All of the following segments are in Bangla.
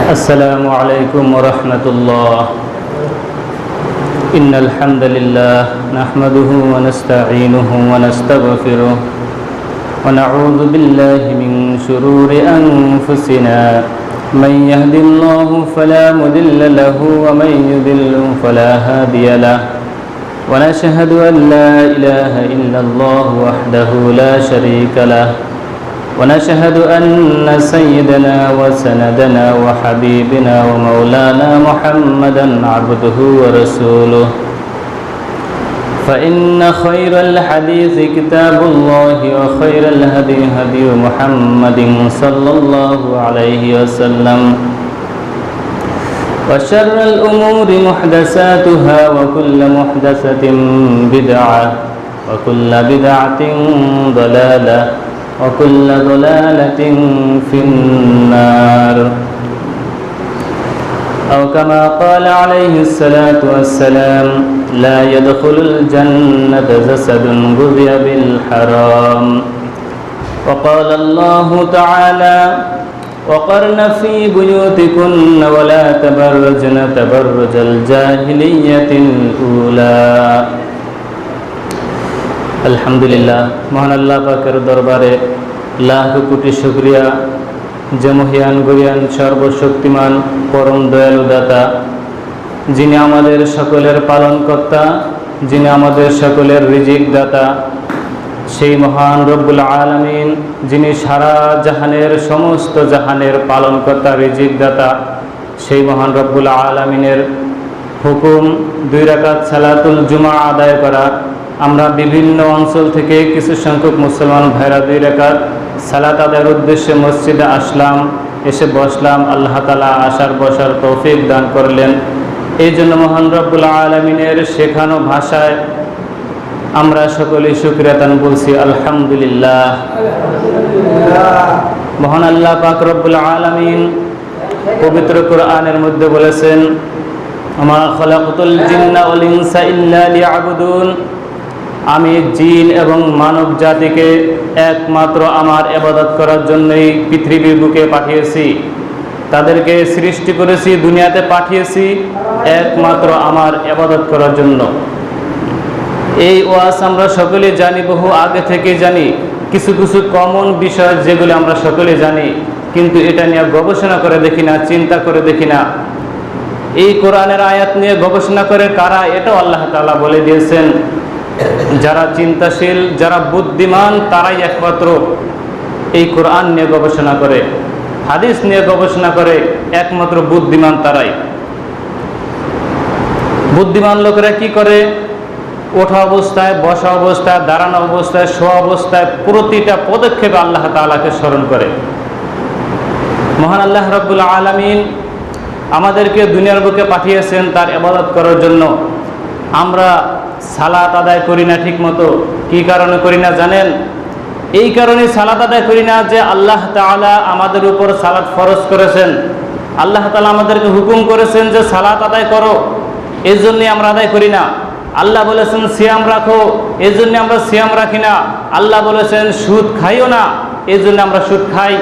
السلام عليكم ورحمة الله. إن الحمد لله نحمده ونستعينه ونستغفره ونعوذ بالله من شرور أنفسنا. من يهد الله فلا مضل له ومن يضلل فلا هادي له. ونشهد أن لا إله إلا الله وحده لا شريك له. ونشهد أن سيدنا وسندنا وحبيبنا ومولانا محمدا عبده ورسوله. فإن خير الحديث كتاب الله وخير الهدي هدي محمد صلى الله عليه وسلم. وشر الأمور محدثاتها وكل محدثة بدعة وكل بدعة ضلالة وكل ضلالة في النار. أو كما قال عليه الصلاة والسلام: لا يدخل الجنة جسد غذي بالحرام. وقال الله تعالى: وقرن في بيوتكن ولا تبرجن تبرج الجاهلية الأولى. আলহামদুলিল্লাহ, মহান আল্লাহ পাকের দরবারে লাখ কোটি শুকরিয়া যে মহিয়ান গরিয়ান সর্বশক্তিমান পরম দয়ালু দাতা, যিনি আমাদের সকলের পালনকর্তা, যিনি আমাদের সকলের রিজিক দাতা, সেই মহান রব্বুল আলামিন, যিনি সারা জাহানের সমস্ত জাহানের পালনকর্তা, রিজিক দাতা, সেই মহান রব্বুল আলামিনের হুকুম 2 রাকাত সালাতুল জুমা আদায় করা। আমরা বিভিন্ন অঞ্চল থেকে কিছু সংখ্যক মুসলমান ভাইরা 2 রাকাত সালাত আদায়ের উদ্দেশ্যে মসজিদে আসলাম, এসে বসলাম। আল্লাহ তাআলা আসার বসার তৌফিক দান করলেন। এই জন্য মহান রব্বুল আলামিনের শেখানো ভাষায় আমরা সকলেই শুকরিয়াতান বলছি আলহামদুলিল্লাহ। মহান আল্লাহ পাক রব্বুল আলামিন পবিত্র কোরআনের মধ্যে বলেছেন: আমা খালাকতুল জিন্না ওয়াল ইনসা ইল্লা লিয়াবুদুন। আমি জিন এবং মানব জাতিকে একমাত্র আমার ইবাদত করার জন্যই পৃথিবীর বুকে পাঠিয়েছি। তাদেরকে সৃষ্টি করেছি, দুনিয়াতে পাঠিয়েছি একমাত্র আমার ইবাদত করার জন্য। এই ওয়াজ আমরা সকলেই জানি, বহু আগে থেকে জানি। কিছু কিছু কমন বিষয় যেগুলো আমরা সকলে জানি, কিন্তু এটা নিয়ে গবেষণা করে দেখি না, চিন্তা করে দেখি না। এই কোরআনের আয়াত নিয়ে গবেষণা করে কারা, এটাও আল্লাহ তাআলা বলে দিয়েছেন। যারা চিন্তাশীল, যারা বুদ্ধিমান, তারাই একমাত্র এই কোরআন নিয়ে গবেষণা করে, হাদিস নিয়ে গবেষণা করে, একমাত্র বুদ্ধিমান তারাই। বুদ্ধিমান লোকেরা কি করে? ওঠা অবস্থায়, বসা অবস্থায়, দাঁড়ানো অবস্থায়, শোয়া অবস্থায় প্রতিটা পদক্ষেপে আল্লাহ তাআলাকে স্মরণ করে। মহান আল্লাহ রাব্বুল আলামিন আমাদেরকে দুনিয়ার বুকে পাঠিয়েছেন তার ইবাদত করার জন্য। আমরা সালাত আদায় করি না ঠিক মতো। কি কারণে করি না জানেন? এই কারণে সালাত আদায় করি না যে আল্লাহ তাআলা আমাদের উপর সালাত ফরজ করেছেন। আল্লাহ তাআলা আমাদেরকে হুকুম করেছেন যে সালাত আদায় করো, এই জন্যই আমরা আদায় করি না। আল্লাহ বলেছেন সিয়াম রাখো, এই জন্য আমরা সিয়াম রাখি না। আল্লাহ বলেছেন সুদ খাইও না, এই জন্য আমরা সুদ খাই।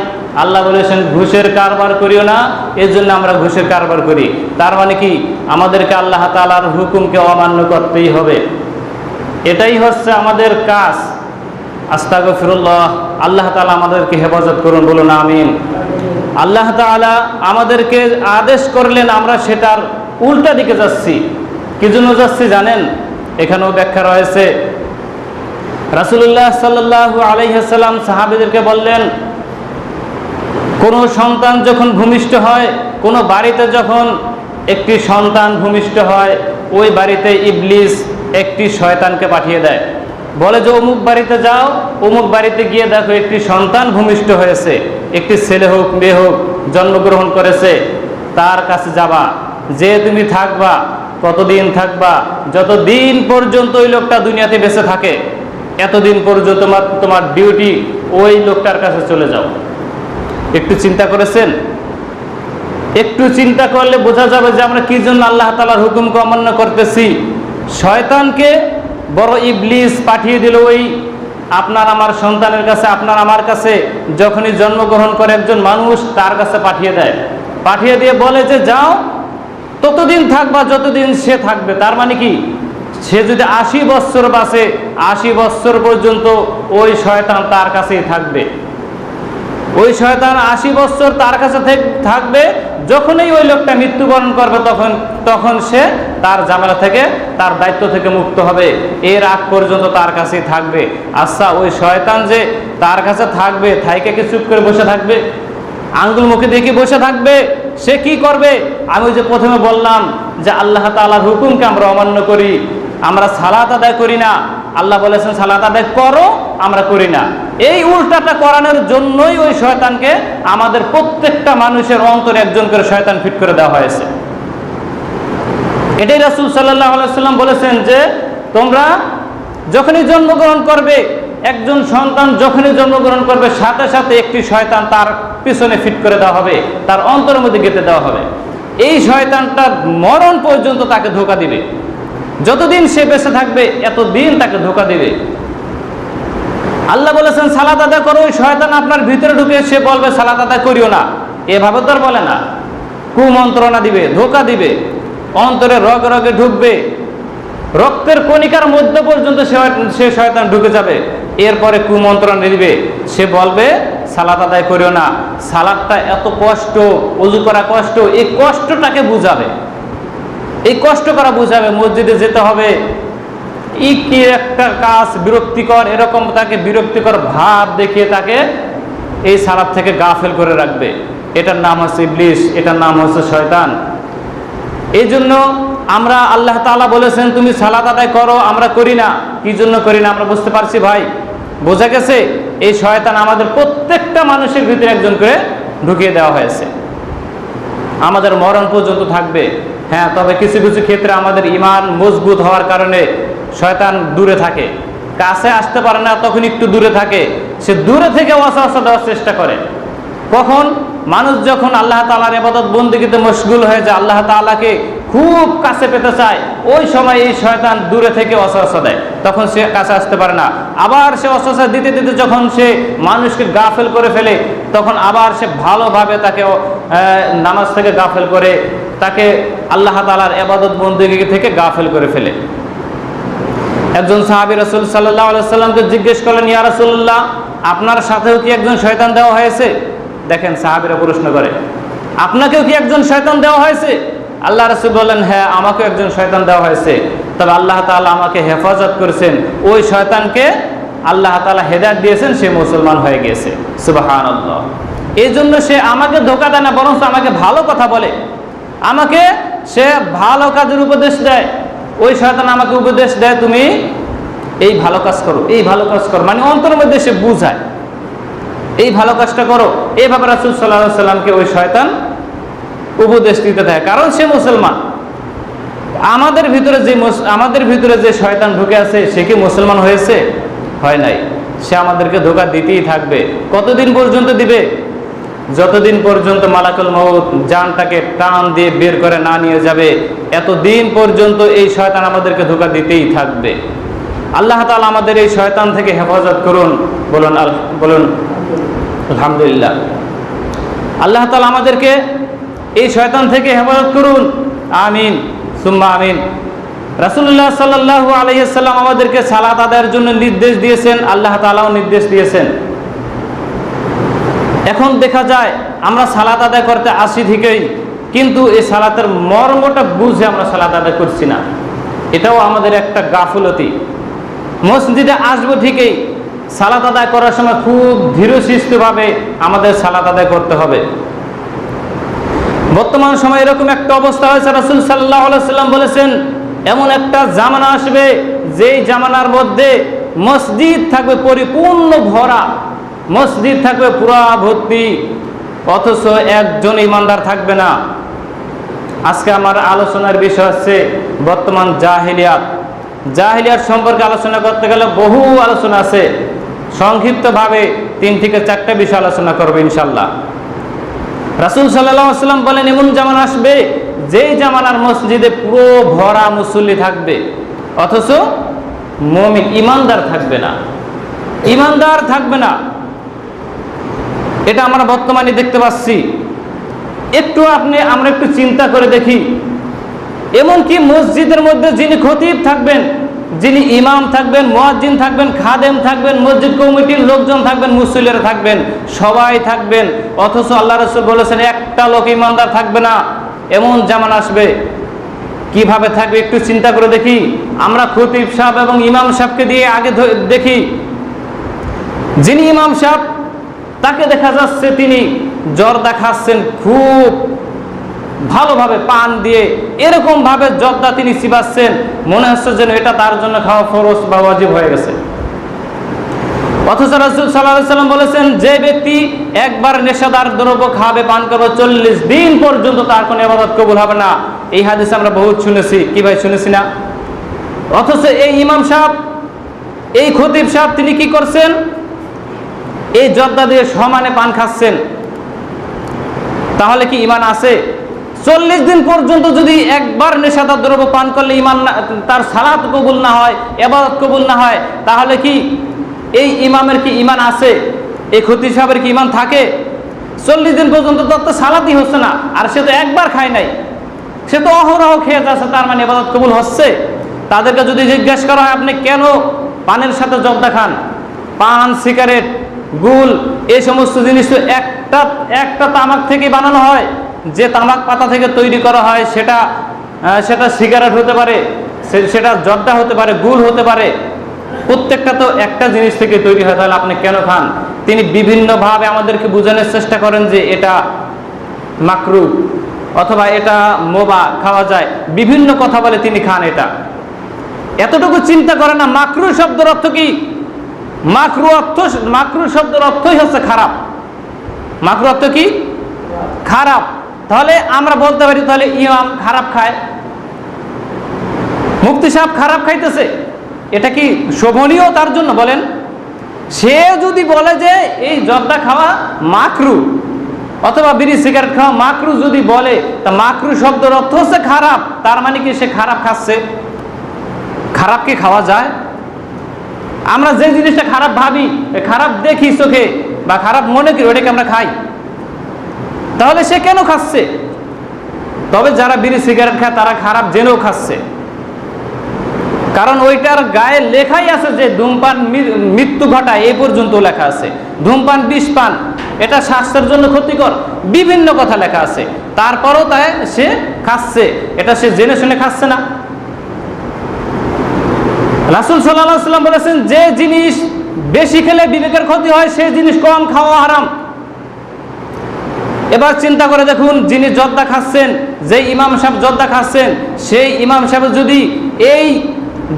আল্লাহ বলেছেন ঘুষের কারবার করিও না, এই জন্য আমরা ঘুষের কারবার করি। তার মানে কি? আমাদেরকে আল্লাহ তাআলার হুকুমকে অমান্য করতেই হবে। এটাই হচ্ছে আমাদের কাজ। আস্তাগফিরুল্লাহ। আল্লাহ তাআলা আমাদেরকে হেফাজত করুন, বলুন আমিন। আল্লাহ তাআলা আমাদেরকে আদেশ করলেন, আমরা সেটার উল্টা দিকে যাচ্ছি। কি জন্য যাচ্ছি জানেন? এখানেও ব্যাখ্যা রয়েছে। রাসূলুল্লাহ সাল্লাল্লাহু আলাইহি ওয়াসাল্লাম সাহাবীদেরকে বললেন, কোনো সন্তান যখন ভূমিষ্ঠ হয়, কোনো বাড়িতে যখন একটি সন্তান ভূমিষ্ঠ হয়, ওই বাড়িতে ইবলিস একটি শয়তানকে পাঠিয়ে দেয়। বলে যে অমুক বাড়িতে যাও, অমুক বাড়িতে গিয়ে দেখো একটি সন্তান ভূমিষ্ঠ হয়েছে, একটি ছেলে হোক মেয়ে হোক জন্মগ্রহণ করেছে, তার কাছে যাবা, যে তুমি থাকবা। কতদিন থাকবা? যতদিন পর্যন্ত ওই লোকটা দুনিয়াতে বেঁচে থাকে, এতদিন পর্যন্ত তোমার ডিউটি ওই লোকটার কাছে চলে যাও। একটু চিন্তা করেছেন? একটু চিন্তা করলে বোঝা যাবে যে আমরা কি জন্য আল্লাহ তাআলার হুকুমকে অমান্য করতেছি। শয়তানকে বড় ইবলিস পাঠিয়ে দিল ওই আপনার আমার সন্তানের কাছে, আপনার আমার কাছে যখনই জন্মগ্রহণ করে একজন মানুষ, তার কাছে পাঠিয়ে দেয়। পাঠিয়ে দিয়ে বলে যে যাও, ততদিন থাকবা যতদিন সে থাকবে। তার মানে কি, সে যদি 80 বছর বাঁচে, 80 বছর পর্যন্ত ওই শয়তান তার কাছেই থাকবে। ওই শয়তান 80 বছর তার কাছে থাকবে। যখনই ওই লোকটা মৃত্যুবরণ করবে তখন সে তার ঝামেলা থেকে, তার দায়িত্ব থেকে মুক্ত হবে। এর আগ পর্যন্ত তার কাছেই থাকবে। আচ্ছা, ওই শয়তান যে তার কাছে থাকবে, থাইকে কি চুপ করে বসে থাকবে? আঙ্গুল মুখে দিয়ে কি বসে থাকবে? সে কি করবে? আমি যে প্রথমে বললাম যে আল্লাহ তাআলার হুকুমকে আমরা অমান্য করি, আমরা সালাত আদায় করি না। আল্লাহ বলেছেন সালাত আদায় করো, আমরা করি না। এই উল্টাটা করানোর জন্যই ওই শয়তানকে আমাদের প্রত্যেকটা মানুষের অন্তরে একজন করে শয়তান ফিট করে দেওয়া হয়েছে। এটাই রাসূল সাল্লাল্লাহু আলাইহি ওয়াসাল্লাম বলেছেন যে তোমরা যখনই জন্মগ্রহণ করবে, একজন সন্তান যখনই জন্মগ্রহণ করবে, সাথে সাথে একটি শয়তান তার পিছনে ফিট করে দেওয়া হবে, তার অন্তরের মধ্যে গেঁথে দেওয়া হবে। এই শয়তানটা মরণ পর্যন্ত তাকে ধোঁকা দিবে। যতদিন সে বেঁচে থাকবে এতদিন তাকে ধোঁকা দিবে। আল্লাহ বলেছেন সালাত আদায় করো। ওই শয়তান আপনার ভিতরে ঢুকে সে বলবে সালাত আদায় করিও না, এভাবে তো আর বলে না। কুমন্ত্রণা দিবে, ধোঁকা দিবে, অন্তরে রগে রগে ঢুকবে, রক্তের কণিকার মধ্যে পর্যন্ত সে শয়তান ঢুকে যাবে। এরপরে কুমন্ত্রণা দিবে, সে বলবে সালাত আদায় করিও না। সালাতটা এত কষ্ট, ওযু করা কষ্ট, এই কষ্টটাকে বুঝাবে, এই কষ্ট করা বুঝাবে। মসজিদে যেতে হবে, কি একটা কাজ বিরক্তিকর, এরকম তাকে বিরক্তিকর ভাব দেখিয়ে তাকে এই সালাত থেকে গাফেল করে রাখবে। এটার নাম হচ্ছে ইবলিস, এটার নাম হচ্ছে শয়তান। এই জন্য আমরা, আল্লাহ তাআলা বলেছেন তুমি সালাত আদায় করো, আমরা করি না। কি জন্য করি না আমরা বুঝতে পারছি ভাই? বোঝা গেছে? এই শয়তান আমাদের প্রত্যেকটা মানুষের ভিতরে একজন করে ঢুকিয়ে দেওয়া হয়েছে, আমাদের মরণ পর্যন্ত থাকবে। হ্যাঁ, তবে কিছু কিছু ক্ষেত্রে আমাদের ঈমান মজবুত হওয়ার কারণে শয়তান দূরে থাকে, কাছে আসতে পারে না, তখন একটু দূরে থাকে। সে দূরে থেকে ওয়াসওয়াসা দেওয়ার চেষ্টা করে। কখন? মানুষ যখন আল্লাহ তাআলার ইবাদত বন্দেগীতে মশগুল হয়ে যায়, আল্লাহ তাআলাকে খুব কাছে পেতে চায়, ওই সময় এই শয়তান দূরে থেকে ওয়াসওয়াসা দেয়, তখন সে কাছে আসতে পারে না। আবার সে ওয়াসওয়াসা দিতে দিতে যখন সে মানুষকে গাফেল করে ফেলে, তখন আবার সে ভালোভাবে তাকে নামাজ থেকে গাফেল করে, তাকে আল্লাহ তাআলার ইবাদত বন্দেগী থেকে গাফেল করে ফেলে। একজন সাহাবী রাসূল সাল্লাল্লাহু আলাইহি ওয়াসাল্লামকে জিজ্ঞেস করলেন, ইয়া রাসূলুল্লাহ, আপনার সাথেও কি একজন শয়তান দেওয়া হয়েছে? দেখেন সাহাবীরা প্রশ্ন করে, আপনাকেও কি একজন শয়তান দেওয়া হয়েছে? আল্লাহ রাসূল বললেন, হ্যাঁ, আমাকেও একজন শয়তান দেওয়া হয়েছে। তবে আল্লাহ তাআলা আমাকে হেফাজত করেছেন। ওই শয়তানকে আল্লাহ তাআলা হেদায়েত দিয়েছেন, সে মুসলমান হয়ে গিয়েছে। সুবহানাল্লাহ। এই জন্য সে আমাকে ধোঁকা দেয় না, বরং আমাকে ভালো কথা বলে, আমাকে সে ভালো কাজের উপদেশ দেয়। ওই শয়তান আমাকে উপদেশ দেয়, তুমি এই ভালো কাজ করো, এই ভালো কাজ করো, মানে অন্তরের মধ্যে সে বুঝায় এই ভালো কাজটা করো। এইভাবে রাসূল সাল্লাল্লাহু আলাইহি ওয়াসাল্লামকে ওই শয়তান উপদেশ দিতে থাকে, কারণ সে মুসলমান। আমাদের ভিতরে যে শয়তান ঢুকে আছে, সে কি মুসলমান হয়েছে? হয় নাই। সে আমাদেরকে ধোঁকা দিতেই থাকবে। কতদিন পর্যন্ত দিবে? যতদিন পর্যন্ত মালাকুল মউত জানটাকে টান দিয়ে বের করে না নিয়ে যাবে, এতদিন পর্যন্ত এই শয়তান আমাদেরকে ধোঁকা দিতেই থাকবে। আল্লাহ তাআলা আমাদের এই শয়তান থেকে হেফাজত করুন। বলুন আলহামদুলিল্লাহ। আল্লাহ তাআলা আমাদেরকে এই শয়তান থেকে হেফাজত করুন, আমিন সুম্মা আমিন। রাসূলুল্লাহ সাল্লাল্লাহু আলাইহি ওয়াসাল্লাম আমাদেরকে সালাত আদায়ের জন্য নির্দেশ দিয়েছেন, আল্লাহ তাআলাও নির্দেশ দিয়েছেন। এখন দেখা যায় আমরা সালাত আদায় করতে আসি ঠিকই, কিন্তু এই সালাতের মর্মটা বুঝে আমরা সালাত আদায় করছি না। এটাও আমাদের একটা গাফলতি। মসজিদে আসবো ঠিকই, সালাত আদায় করার সময় খুব ধীরস্থিরভাবে আমাদের সালাত আদায় করতে হবে। বর্তমান সময়ে এরকম একটা অবস্থা হয়েছে, রাসূল সাল্লাল্লাহু আলাইহি ওয়াসাল্লাম বলেছেন এমন একটা জামানা আসবে, যেই জামানার মধ্যে মসজিদ থাকবে পরিপূর্ণ ভরা, মসজিদ থাকবে পুরা ভর্তি, অথচ একজন ইমানদার থাকবে না। আজকে আমার আলোচনার বিষয় হচ্ছে বর্তমান জাহিলিয়াত সম্পর্কে আলোচনা করতে গেলে বহু আলোচনা আছে। সংক্ষিপ্তভাবে 3 থেকে 4টা বিষয় আলোচনা করবো ইনশাল্লাহ। রাসূল সাল্লাল্লাহু আলাইহি ওয়াসাল্লাম বলেন এমন জামানা আসবে, যেই জামানার মসজিদে পুরো ভরা মুসল্লি থাকবে, অথচ মুমিন ইমানদার থাকবে না। এটা আমরা বর্তমানে দেখতে পাচ্ছি। আমরা একটু চিন্তা করে দেখি, এমনকি মসজিদের মধ্যে যিনি খতিব থাকবেন, যিনি ইমাম থাকবেন, মুয়াজ্জিন থাকবেন, খাদেম থাকবেন, মসজিদ কমিটির লোকজন থাকবেন, মুসল্লিরা থাকবেন, সবাই থাকবেন, অথচ আল্লাহ রাসূল বলেছেন একটা লোক ইমানদার থাকবে না। এমন জামান আসবে, কিভাবে থাকবে একটু চিন্তা করে দেখি। আমরা খতিব সাহেব এবং ইমাম সাহেবকে দিয়ে আগে দেখি, যিনি ইমাম সাহেব তাকে দেখা যাচ্ছে তিনি জর্দা খাচ্ছেন খুব ভালোভাবে পান দিয়ে, এরকম ভাবে জর্দা তিনি চিবাচ্ছেন, মনে হচ্ছে যেন এটা তার জন্য খাওয়া ফরজ বা ওয়াজিব হয়ে গেছে। অথচ রাসূল সাল্লাল্লাহু আলাইহি ওয়াসাল্লাম বলেছেন, যে ব্যক্তি একবার নেশাদার দ্রব্য খাবে, পান করবে, 40 দিন পর্যন্ত তার কোনো ইবাদত কবুল হবে না। এই হাদিস আমরা বহুত শুনেছি, কি ভাই শুনেছি না? অথচ এই ইমাম সাহেব, এই খতিব সাহেব তিনি কি করছেন? এই জর্দা দিয়ে সমানে পান খাচ্ছেন। তাহলে কি ঈমান আছে? 40 দিন পর্যন্ত যদি একবার নেশাদার দ্রব্য পান করলে ঈমান তার সালাত কবুল না হয়, ইবাদত কবুল না হয়, তাহলে কি এই ইমামের কি ঈমান আছে? এই খতিব সাহেবের কি ঈমান থাকে? 40 দিন পর্যন্ত তো সালাতই হচ্ছে না, আর সে তো একবার খায় নাই, সে তো অহরহ খেয়ে যাচ্ছে, তার মানে ইবাদত কবুল হচ্ছে? তাদেরকে যদি জিজ্ঞেস করা হয় আপনি কেন পানের সাথে জর্দা খান, পান, সিগারেট, গুল, এই সমস্ত জিনিস তো একটা তামাক থেকে বানানো হয়, যে তামাক পাতা থেকে তৈরি করা হয়, সেটা সিগারেট হতে পারে, সেটা জর্দা হতে পারে, গুল হতে পারে, প্রত্যেকটা তো একটা জিনিস থেকে তৈরি হয়, তাহলে আপনি কেন খান? তিনি বিভিন্নভাবে আমাদেরকে বোঝানোর চেষ্টা করেন যে এটা মাকরু অথবা এটা মোবা, খাওয়া যায়, বিভিন্ন কথা বলে তিনি খান। এটা এতটুকু চিন্তা করে না মাকরু শব্দের অর্থ কি? মাকরু শব্দের অর্থই হচ্ছে খারাপ। মাকরু অর্থ কি? খারাপ। তাহলে আমরা বলতে পারি তাহলে ইমাম খারাপ খায়, মুফতি সাহেব খারাপ খাইতেছে, এটা কি শোভনীয় তার জন্য? বলেন, সে যদি বলে যে এই জর্দা খাওয়া মাকরু অথবা বিড়ি সিগারেট খাওয়া মাকরু যদি বলে, তা মাকরু শব্দের অর্থ হচ্ছে খারাপ, তার মানে কি সে খারাপ খাচ্ছে? খারাপ কি খাওয়া যায়? আমরা যে জিনিসটা খারাপ ভাবি, খারাপ দেখি চোখে বা খারাপ মনে করি, ওটাকে আমরা খাই, তাহলে সে কেন খাচ্ছে? তবে যারা বিড়ি সিগারেট খায় তারা খারাপ জেনেও খাচ্ছে, কারণ ওইটার গায়ে লেখাই আছে যে ধূমপান মৃত্যু ঘটায়, এই পর্যন্ত লেখা আছে। ধূমপান বিষ পান, এটা স্বাস্থ্যের জন্য ক্ষতিকর, বিভিন্ন কথা লেখা আছে, তারপরও তাই সে খাচ্ছে। এটা সে জেনে শুনে খাচ্ছে না। রাসূল সাল্লাল্লাহু আলাইহি ওয়াসাল্লাম বলেছেন, যে জিনিস বেশি খেলে বিবেকের ক্ষতি হয় সেই জিনিস কম খাওয়া হারাম। এবার চিন্তা করে দেখুন, যিনি জর্দা খাচ্ছেন, যে ইমাম সাহেব জর্দা খাচ্ছেন, সেই ইমাম সাহেব যদি এই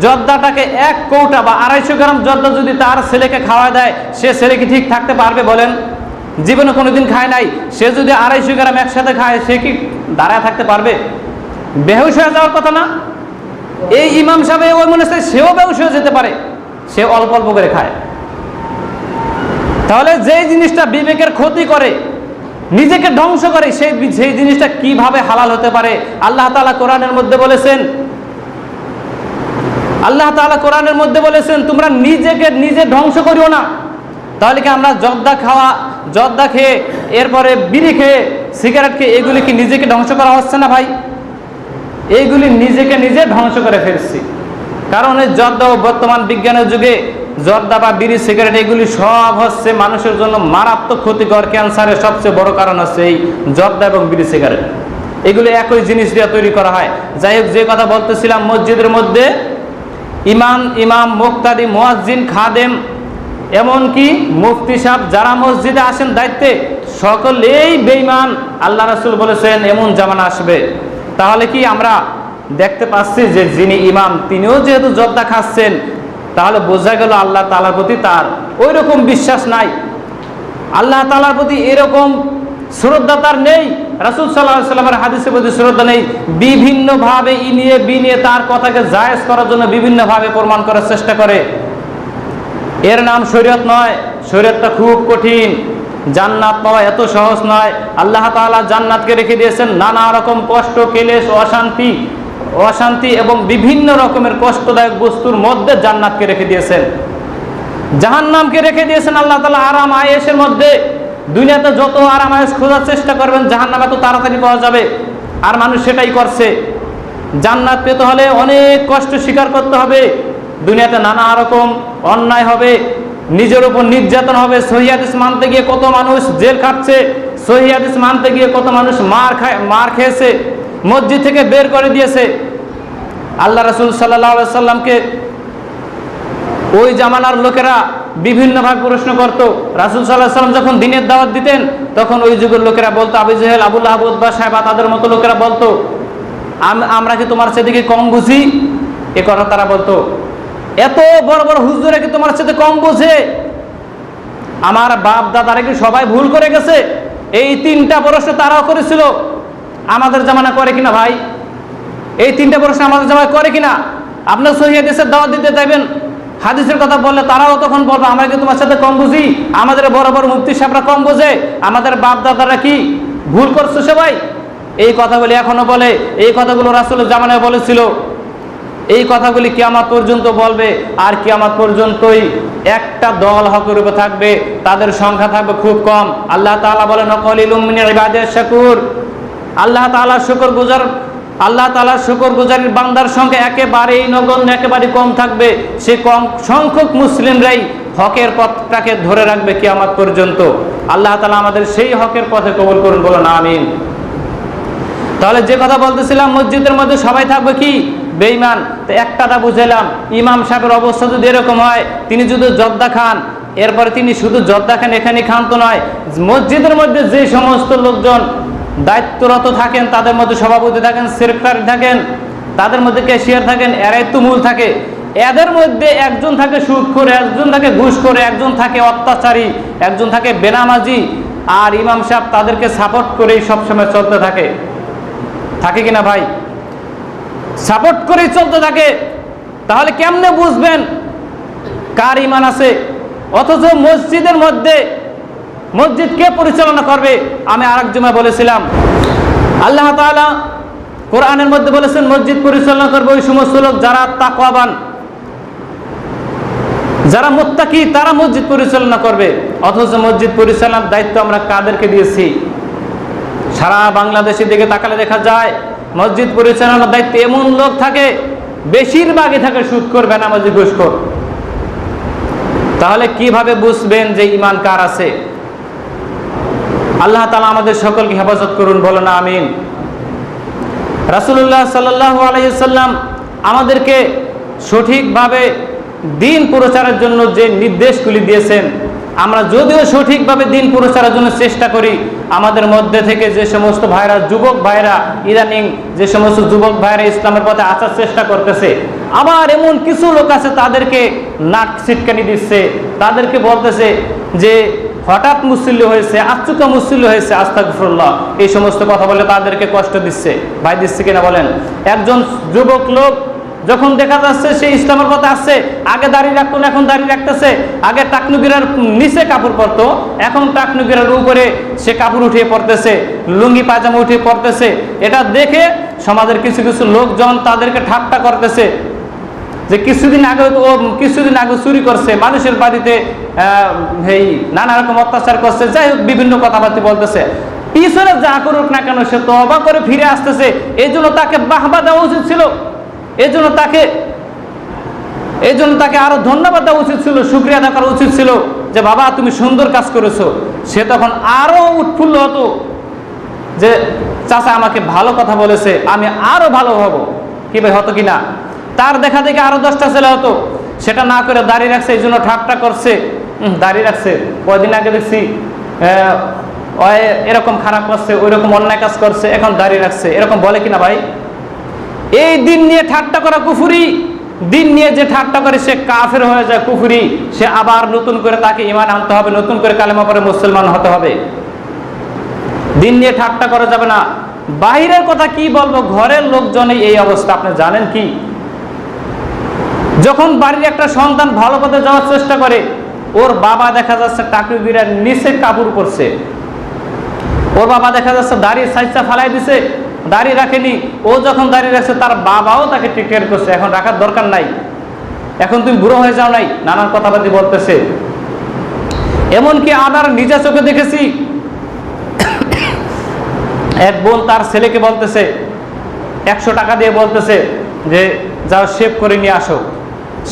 জর্দাটাকে 1 কৌটা বা 250 গ্রাম জর্দা যদি তার ছেলেকে খাওয়া দেয়, সে ছেলে কি ঠিক থাকতে পারবে? বলেন, জীবনে কোনোদিন খায় নাই, সে যদি 250 গ্রাম একসাথে খায়, সে কি দাঁড়ায় থাকতে পারবে? বেহুশ হয়ে যাওয়ার কথা না? এই ইমাম সাহেব ওই মনে হচ্ছে সেও বেহুশ হয়ে যেতে পারে, সে অল্প অল্প করে খায়। তাহলে যেই জিনিসটা বিবেকের ক্ষতি করে, নিজেকে ধ্বংস করে, সেই জিনিসটা কিভাবে হালাল হতে পারে? আল্লাহ তাআলা কোরআনের মধ্যে বলেছেন, তোমরা নিজেকে নিজে ধ্বংস করিও না। তাহলে কি আমরা জর্দা খেয়ে, এরপরে বিড়ি খেয়ে, সিগারেট খেয়ে, এগুলি কি নিজেকে ধ্বংস করা হচ্ছে না ভাই? এইগুলি নিজেকে নিজে ধ্বংস করে ফেলছি। কারণ এই জর্দা, বর্তমান বিজ্ঞানের যুগে জর্দা বা বিড়ি, সিগারেট, এগুলি সব হচ্ছে মানুষের জন্য মারাত্মক ক্ষতিকর। ক্যান্সারের সবচেয়ে বড় কারণ হচ্ছে এই জর্দা এবং বিড়ি সিগারেট। এগুলি একই জিনিস দিয়ে তৈরি করা হয়। যাই হোক, যে কথা বলতেছিলাম, মসজিদের মধ্যে ইমাম, মুক্তাদি, মুয়াজ্জিন, খাদেম, এমনকি মুফতি সাহেব, যারা মসজিদে আসেন দায়িত্বে, সকলেই বেঈমান। আল্লাহ রাসূল বলেছেন এমন জামানা আসবে। তাহলে কি আমরা দেখতে পাচ্ছি যে যিনি ইমাম তিনিও যেহেতু জর্দা খাচ্ছেন, তাহলে বোঝা গেল আল্লাহ তাআলার প্রতি তার ওই রকম বিশ্বাস নাই, আল্লাহ তাআলার প্রতি এরকম শ্রদ্ধা তার নেই, রাসূল সাল্লাল্লাহু আলাইহি ওয়াসাল্লামের হাদিসের প্রতি শ্রদ্ধা নেই। বিভিন্নভাবে ইনিয়ে বিনিয়ে তার কথাকে জায়েজ করার জন্য বিভিন্নভাবে প্রমাণ করার চেষ্টা করে। এর নাম শরীয়ত নয়। শরীয়তটা খুব কঠিন। জান্নাত পাওয়া এত সহজ নয়। আল্লাহ তাআলা জান্নাতকে রেখে দিয়েছেন নানা রকম কষ্ট, ক্লেশ, অশান্তি এবং বিভিন্ন রকমের কষ্টদায়ক বস্তুর মধ্যে জান্নাতকে রেখে দিয়েছেন। জাহান্নামকে রেখে দিয়েছেন আল্লাহ তাআলা আরাম আয়েশের মধ্যে। দুনিয়াতে যত আরামায়েশ খোঁজার চেষ্টা করবেন জাহান্নাম এত তাড়াতাড়ি পাওয়া যাবে, আর মানুষ সেটাই করছে। জান্নাত পেতে হলে অনেক কষ্ট স্বীকার করতে হবে, দুনিয়াতে নানা রকম অন্যায় হবে, নিজের উপর নির্যাতন হবে। সহিহ হাদিস মানতে গিয়ে কত মানুষ জেল খাটছে, সহিহ হাদিস মানতে গিয়ে কত মানুষ মার খেয়েছে, মসজিদ থেকে বের করে দিয়েছে। আল্লাহ রাসূল সাল্লাল্লাহু আলাইহি সাল্লামকে ওই জামানার লোকেরা বিভিন্নভাবে প্রশ্ন করত। রাসূল সাল্লাল্লাহু আলাইহি সাল্লাম যখন দ্বীনের দাওয়াত দিতেন তখন ওই যুগের লোকেরা বলতো, আবু জেহেল, আবু লাহাব, উতবা, সাইবা তাদের মতো লোকেরা বলতো, আমরা কি তোমার সাথে কম বুঝি? এ কথা তারা বলতো। এত বড় বড় হুজুরে কি তোমার সাথে কম বোঝে? আমার বাপ দাদারা কি সবাই ভুল করে গেছে? এই তিনটা প্রশ্ন তারাও করেছিল, আমাদের জামানা করে কিনা ভাই? এই তিনটা প্রশ্ন আমাদের জামানায় করে কিনা? আপনার সহিহ হাদিসের দাওয়াত দিতে চাইবেন, হাদিসের কথা বললে তারাও তখন বলবে আমরা কি তোমার সাথে কম বুঝি? আমাদের বড় বড় মুফতি সাহেবরা কম বোঝে? আমাদের বাপ দাদারা কি ভুল করছে সবাই? এই কথাগুলি এখনো বলে, এই কথাগুলো রাসূলের জামানায় বলেছিল। এই কথাগুলি কিয়ামত পর্যন্ত বলবে, আর কিয়ামত পর্যন্তই একটা দল হকের উপর থাকবে, তাদের সংখ্যা থাকবে খুব কম। আল্লাহ তাআলা বলেন, ওয়াকালিলুম মিন ইবাদিয়াশ শাকুর। আল্লাহ তাআলার শুকরগুজারির বান্দার সংখ্যা একেবারেই নগণ্য, একেবারেই কম থাকবে। সে কম সংখ্যক মুসলিমরাই হকের পথটাকে ধরে রাখবে কিয়ামত পর্যন্ত। আল্লাহ তাআলা আমাদের সেই হকের পথে কবুল করুন, বলুন আমিন। তাহলে যে কথা বলতেছিলাম, মসজিদের মধ্যে সবাই থাকবে কি? বেঈমান। তো একটাটা বুঝাইলাম, ইমাম সাহেবের অবস্থা যদি এরকম হয়, তিনি যদি জর্দা খান, এরপরে তিনি শুধু জর্দা খান, এখানে খান তো নয়, মসজিদের মধ্যে যে সমস্ত লোকজন দায়িত্বরত থাকেন, তাদের মধ্যে সভাপতি থাকেন, সেক্রেটারি থাকেন, তাদের মধ্যে ক্যাশিয়ার থাকেন, এরাই তুমুল থাকে। এদের মধ্যে একজন থাকে সুদখোর, একজন থাকে ঘুষখোর, একজন থাকে অত্যাচারী, একজন থাকে বেনামাজি, আর ইমাম সাহেব তাদেরকে সাপোর্ট করেই সবসময় চলতে থাকে। থাকে কিনা ভাই? সাপোর্ট করেই চলতে থাকে। তাহলে কেমনে বুঝবেন কার ঈমান আছে? অথচ মসজিদের মধ্যে মসজিদ কে পরিচালনা করবে? আমি আরেক জুমায় বলেছিলাম, আল্লাহ তাআলা কোরআনের মধ্যে বলেছেন মসজিদ পরিচালনা করবে ওই সমস্ত লোক যারা তাকওয়াবান, যারা মুত্তাকি, তারা মসজিদ পরিচালনা করবে। অথচ মসজিদ পরিচালনার দায়িত্ব আমরা কাদেরকে দিয়েছি? সারা বাংলাদেশের দিকে তাকালে দেখা যায় মসজিদ পরিচালনার দায়িত্বে এমন লোক থাকে, বেশিরভাগই থাকে সুদখোর, বেনামাজি, ঘুষখোর। তাহলে কিভাবে বুঝবেন যে ঈমান কার আছে? আল্লাহ তাআলা আমাদের সকলকে হেফাজত করুন, বলেন আমিন। রাসূলুল্লাহ সাল্লাল্লাহু আলাইহি সাল্লাম আমাদেরকে সঠিকভাবে দ্বীন প্রচারের জন্য যে নির্দেশগুলি দিয়েছেন, আমরা যদিও সঠিকভাবে দ্বীন প্রচারের জন্য চেষ্টা করি, আমাদের মধ্যে থেকে যে সমস্ত ভাইরা, যুবক ভাইরা, ইদানিং যে সমস্ত যুবক ভাইরা ইসলামের পথে আসার চেষ্টা করতেছে, আবার এমন কিছু লোক আছে তাদেরকে নাক ছিটকানি দিচ্ছে, তাদেরকে বলতেছে যে হঠাৎ মুসল্লি হয়েছে, আচুকা মুসল্লি হয়েছে, আস্তাগফিরুল্লাহ, এই সমস্ত কথা বলে তাদেরকে কষ্ট দিচ্ছে। ভাই, দিচ্ছে কিনা বলেন? একজন যুবক লোক যখন দেখা যাচ্ছে সে ইসলামের পথে আসছে, আগে দাড়ি রাখতো না, এখন দাড়ি রাখতেছে। আগে টাকনুগিরার নিচে কাপড় পরতো, এখন টাকনুগিরার উপরে সে কাপড় উঠিয়ে পড়তেছে, লুঙ্গি পায়জামা উঠিয়ে পড়তেছে। এটা দেখে সমাজের কিছু কিছু লোকজন তাদেরকে ঠাট্টা করতেছে যে কিছুদিন আগে চুরি করছে, মানুষের বাড়িতে এই নানা রকম অত্যাচার করছে, যাই হোক বিভিন্ন কথাবার্তা বলতেছে। পিছনে যা করুক না কেন সে তওবা করে ফিরে আসতেছে। এই জন্য তাকে বাহবা দেওয়া উচিত ছিল, এই জন্য তাকে আরো ধন্যবাদ দেওয়া উচিত ছিল, শুকরিয়া আদায় করা উচিত ছিল যে বাবা তুমি সুন্দর কাজ করেছো। সে তখন আরো উৎফুল্ল হতো যে চাচা আমাকে ভালো কথা বলেছে, আমি আরো ভালো হব। কি ভাই, হতো কিনা? তার দেখা দেখে আরো 10টা ছেলে হতো। সেটা না করে দাঁড়িয়ে রাখছে, এই জন্য ঠাট্টা করছে, দাঁড়িয়ে রাখছে। কয়দিন আগে দেখছি এরকম খারাপ করছে, ওই রকম অন্যায় কাজ করছে, এখন দাঁড়িয়ে রাখছে, এরকম বলে কিনা ভাই? এই দিন নিয়ে ঠাট্টা করা কুফরি। দিন নিয়ে যে ঠাট্টা করে সে কাফের হয়ে যায়, কুফরি। সে আবার নতুন করে তাকে ঈমান আনতে হবে, নতুন করে কালেমা পড়ে মুসলমান হতে হবে। দিন নিয়ে ঠাট্টা করা যাবে না। বাহিরের কথা কি বলবো, ঘরের লোকজনই এই অবস্থা। আপনি জানেন কি, যখন বাড়ির একটা সন্তান ভালো পথে যাওয়ার চেষ্টা করে, ওর বাবা দেখা যাচ্ছে টাকনুগিরার নিচে কাপড় পরছে, ওর বাবা দেখা যাচ্ছে দাড়ি সাইজটা ফালাই দিছে, দাড়ি রাখেনি। ও যখন দাড়ি রাখছে তার বাবাও তাকে টেক কেয়ার করছে, এখন রাখার দরকার নাই, এখন তুমি বুড়ো হয়ে যাও নাই, নানান কথাবার্তা বলতেছে। এমনকি আমার নিজে চোখে দেখেছি, এক বোন তার ছেলেকে বলতেছে, 100 টাকা দিয়ে বলতেছে যে যাও শেভ করে নিয়ে আসো,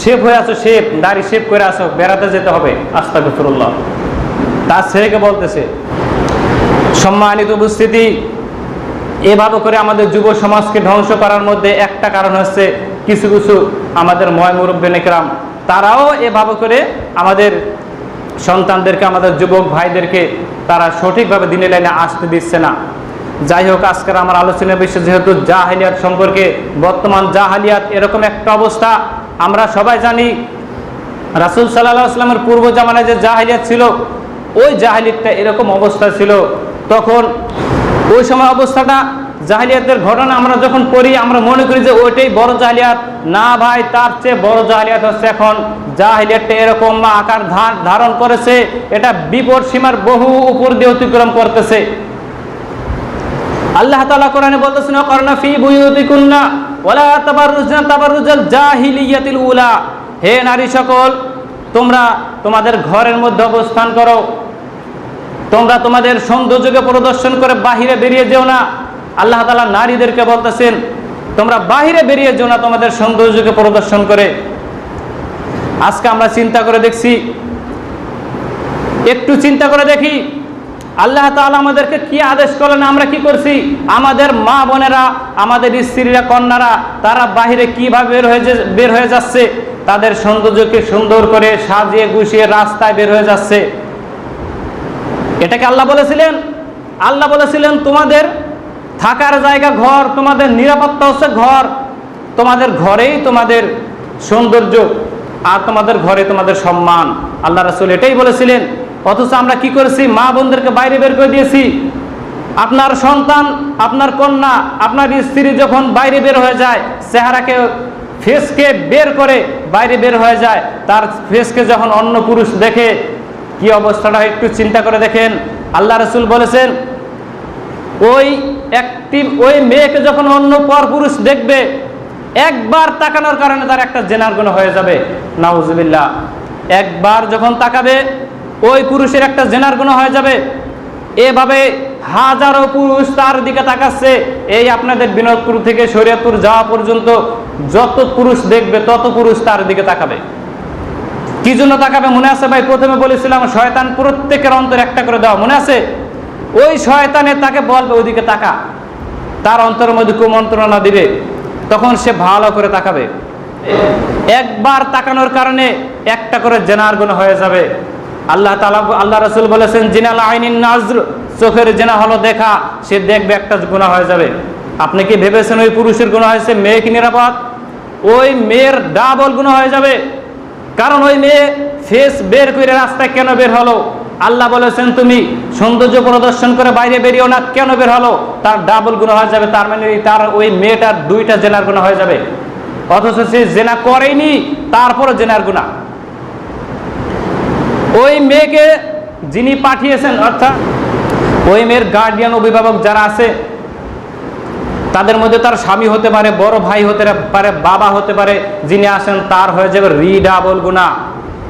শেভ হয়ে আসো, শেভ দাড়ি শেভ করে আসো, বেড়াতে যেতে হবে। আস্তাগফিরুল্লাহ, তার ছেলেকে বলতেছে। সম্মানিত উপস্থিতি, এভাবে করে আমাদের যুব সমাজকে ধ্বংস করার মধ্যে একটা কারণ হচ্ছে কিছু কিছু আমাদের ময় মুরব্বিন একরাম, তারাও এভাবে করে আমাদের সন্তানদেরকে, আমাদের যুবক ভাইদেরকে তারা সঠিকভাবে দিনের লাইনে আসতে দিচ্ছে না। যাই হোক, আজকের আমার আলোচনার বিষয় যেহেতু জাহেলিয়াত সম্পর্কে, বর্তমান জাহেলিয়াত এরকম একটা অবস্থা আমরা সবাই জানি। রাসূল সাল্লাল্লাহু আলাইহি ওয়াসাল্লামের পূর্ব জামানায় যে জাহেলিয়াত ছিল, ওই জাহেলিয়াতটা এরকম অবস্থা ছিল। তখন ওই সময় অবস্থাটা, জাহেলিয়াতের ঘটনা আমরা যখন পড়ি আমরা মনে করি যে ওইটাই বড় জাহেলিয়াত। না ভাই, তার চেয়ে বড় জাহেলিয়াত হচ্ছে এখন জাহেলিয়াতটা এরকম আকার ধারণ করেছে, এটা বিপদ সীমার বহু উপর দিয়ে অতিক্রম করতেছে। আল্লাহ তাআলা কোরআনে বলতেছেন, ওয়াকারনা ফি বুয়ুতিকুন্না ওয়ালা তাবাররুজনা তাবাররুজাল জাহিলিয়াতিল উলা। হে নারী সকল, তোমরা তোমাদের ঘরের মধ্যে অবস্থান করো, তোমরা তোমাদের সৌন্দর্যকে প্রদর্শন করে বাহিরে বেরিয়ে যেও না। আল্লাহ তাআলা নারীদেরকে বলতেছেন, তোমরা বাহিরে বেরিয়ে যেও না তোমাদের সৌন্দর্যকে প্রদর্শন করে। আজকে আমরা চিন্তা করে দেখছি, একটু চিন্তা করে দেখি আল্লাহ তাআলা আমাদেরকে কি আদেশ করলেন, আমরা কি করছি। আমাদের মা বোনেরা, আমাদের স্ত্রীরা, কন্যারা, তারা বাহিরে কিভাবে বের হয়ে যাচ্ছে, তাদের সৌন্দর্যকে সুন্দর করে সাজিয়ে গুছিয়ে রাস্তায় বের হয়ে যাচ্ছে। এটাকে আল্লাহ বলেছিলেন? আল্লাহ বলেছিলেন তোমাদের থাকার জায়গা ঘর, তোমাদের নিরাপত্তা হচ্ছে ঘর, তোমাদের ঘরেই তোমাদের সৌন্দর্য, আর তোমাদের ঘরে তোমাদের সম্মান। আল্লাহ রাসূল এটাই বলেছিলেন। অথচ আমরা কি করেছি, মা বোনদেরকে বাইরে বের করে দিয়েছি। আপনার সন্তান, আপনার কন্যা, আপনার স্ত্রী যখন বাইরে বের হয়ে যায়, চেহারাকে, ফেসকে বের করে বাইরে বের হয়ে যায়, তার ফেসকে যখন অন্য পুরুষ দেখে কি অবস্থাটা একটু চিন্তা করে দেখেন। আল্লাহ রাসূল বলেছেন, ওই মেয়েকে যখন অন্য পর পুরুষ দেখবে, একবার তাকানোর কারণে তার একটা জেনার গুনাহ হয়ে যাবে। নাউজুবিল্লাহ। একবার যখন তাকাবে, ওই পুরুষের একটা জেনার গুনাহ হয়ে যাবে। এভাবে হাজারো পুরুষ তার দিকে তাকাচ্ছে। এই আপনাদের বিনোদপুর থেকে শরীয়তপুর যাওয়া পর্যন্ত যত পুরুষ দেখবে তত পুরুষ তার দিকে তাকাবে। কি জন্য তাকাবে মনে আছে ভাই? প্রথমে বলেছিলাম শয়তান প্রত্যেকের অন্তরে একটা করে দেওয়া, মনে আছে? ওই শয়তানে তাকে বলবে ওইদিকে তাকা, তার অন্তরের মধ্যে কুমন্ত্রণা দিবে, তখন সে ভালো করে তাকাবে। একবার তাকানোর কারণে একটা করে জেনার গুনাহ হয়ে যাবে। আল্লাহ রাসূল বলেছেন, জিনাল আইনিন নাজর, চোখের জেনা হলো দেখা, সে দেখবে একটা গুনাহ হয়ে যাবে। আপনি কি ভেবেছেন ওই পুরুষের গুনাহ হয়েছে, মেয়ে কি নিরাপদ? ওই মেয়ের ডাবল গুনাহ হয়ে যাবে। কারণ ওই মেয়ে ফেস বের করে রাস্তায় কেন বের হলো? আল্লাহ বলেছেন তুমি সৌন্দর্য প্রদর্শন করে বাইরে বেরিয়েও না, কেন বের হলো? তার ডাবল গুনাহ হয়ে যাবে। তার মানে তার ওই মেয়েটার 2টা জেনার গুনাহ হয়ে যাবে। অথচ সে জেনা করেনি, তারপরও জেনার গুনাহ। ওই মেয়েকে যিনি পাঠিয়েছেন, অর্থাৎ ওই মেয়ের গার্ডিয়ান, অভিভাবক যারা আছে, তাদের মধ্যে তার স্বামী হতে পারে, বড় ভাই হতে পারে, বাবা হতে পারে, যিনি আসেন তার হয়ে যাবে রিডাবল গুনাহ।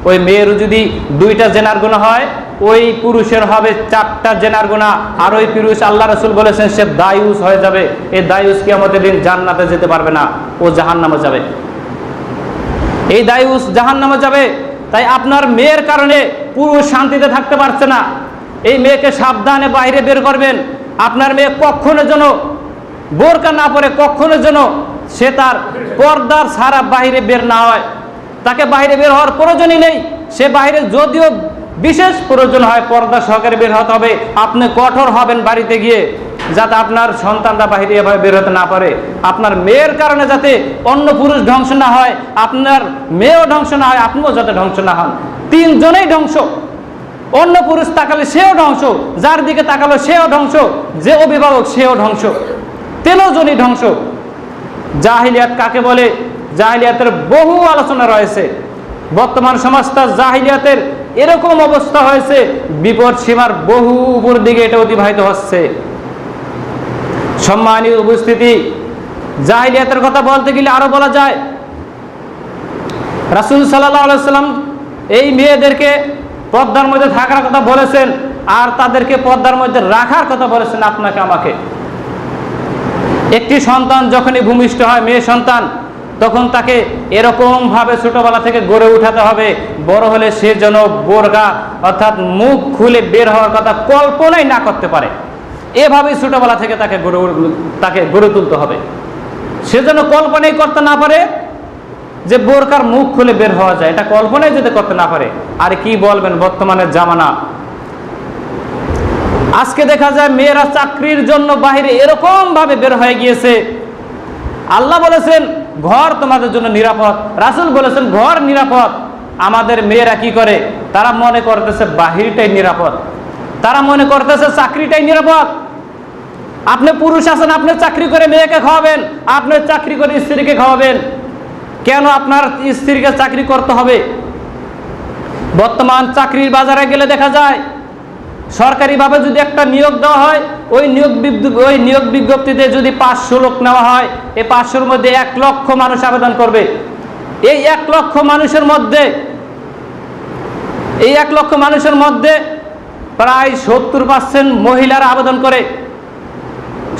ওই মেয়ের যদি 2টা জেনার গুনাহ হয়, ওই পুরুষের হবে 4টা জেনার গুনাহ। আর ওই পুরুষ, আল্লাহ রাসূল বলেছেন, সে দায়ুস হয়ে যাবে। এই দায়ুস কিয়ামতের দিন জান্নাতে যেতে পারবে না, ও জাহান্নামে যাবে। এই দায়ুস জাহান্নামে যাবে। তাই আপনার মেয়ের কারণে পুরুষ শান্তিতে থাকতে পারছে না, এই মেয়েকে সাবধানে বাইরে বের করবেন। আপনার মেয়ে কখনো যেন বোরকা না পরে, কখনো যেন সে তার পর্দার ছাড়া বাইরে বের না হয়। তাকে বাইরে বের হওয়ার প্রয়োজনই নেই। সে বাইরে যদিও বিশেষ প্রয়োজন হয়, পর্দা সহকারে বের হতে হবে। আপনি কঠোর হবেন বাড়িতে গিয়ে, যাতে আপনার সন্তানরা বাইরে এভাবে বের হতে না পারে। আপনার মেয়ের কারণে যাতে অন্য পুরুষ ধ্বংস না হয়, আপনার মেয়েও ধ্বংস না হয়, আপনিও যাতে ধ্বংস না হন। 3 জনেই ধ্বংস। অন্য পুরুষ তাকালে সেও ধ্বংস, যার দিকে তাকালো সেও ধ্বংস, যে অভিভাবক সেও ধ্বংস, 3 জনই ধ্বংস। জাহিলিয়াত কাকে বলে? জাহিলিয়াতের বহু আলোচনা রয়েছে। বর্তমান সমাজটা জাহিলিয়াতের এরকম অবস্থা হয়েছে, বিপদ সীমার বহু উপর দিকে এটা অতিবাহিত হচ্ছে। সম্মানিত উপস্থিতি, জাহিলিয়াতের কথা বলতে গেলে আরো বলা যায়। রাসূল সাল্লাল্লাহু আলাইহি ওয়াসাল্লাম এই মেয়েদেরকে পর্দার মধ্যে থাকার কথা বলেছেন, আর তাদেরকে পর্দার মধ্যে রাখার কথা বলেছেন আপনাকে আমাকে। একটি সন্তান যখনই ভূমিষ্ঠ হয়, মেয়ে সন্তান, তখন তাকে এরকম ভাবে ছোটবেলা থেকে গড়ে উঠাতে হবে, বড় হলে সে যেন বোরকা অর্থাৎ মুখ খুলে বের হওয়ার কথা কল্পনাই না করতে পারে। এভাবেই ছোটবেলা থেকে তাকে গড়ে তুলতে হবে। সে যেন কল্পনাই করতে না পারে যে বোরকার মুখ খুলে বের হওয়া যায়, এটা কল্পনাই যদি করতে না পারে। আর কি বলবেন বর্তমানের জামানা। আজকে দেখা যায় মেয়েরা চাকরির জন্য বাইরে এরকম ভাবে বের হয়ে গিয়েছে। আল্লাহ বলেছেন ঘর তোমাদের জন্য নিরাপদ, রাসূল বলেছেন ঘর নিরাপদ। আমাদের মেয়েরা কি করে? তারা মনে করতেছে বাহিরটাই নিরাপদ, তারা মনে করতেছে চাকরিটাই নিরাপদ। আপনি পুরুষ আছেন, আপনি চাকরি করে মেয়েকে খাওয়াবেন, আপনি চাকরি করে স্ত্রীকে খাওয়াবেন, কেন আপনার স্ত্রীকে চাকরি করতে হবে? বর্তমান চাকরির বাজারে গেলে দেখা যায় সরকারিভাবে যদি একটা নিয়োগ দেওয়া হয়, ওই নিয়োগ বিজ্ঞপ্তিতে যদি 500 লোক নেওয়া হয়, এই 500-র মধ্যে 1 লক্ষ মানুষ আবেদন করবে। এই 1 লক্ষ মানুষের মধ্যে প্রায় 70% মহিলারা আবেদন করে,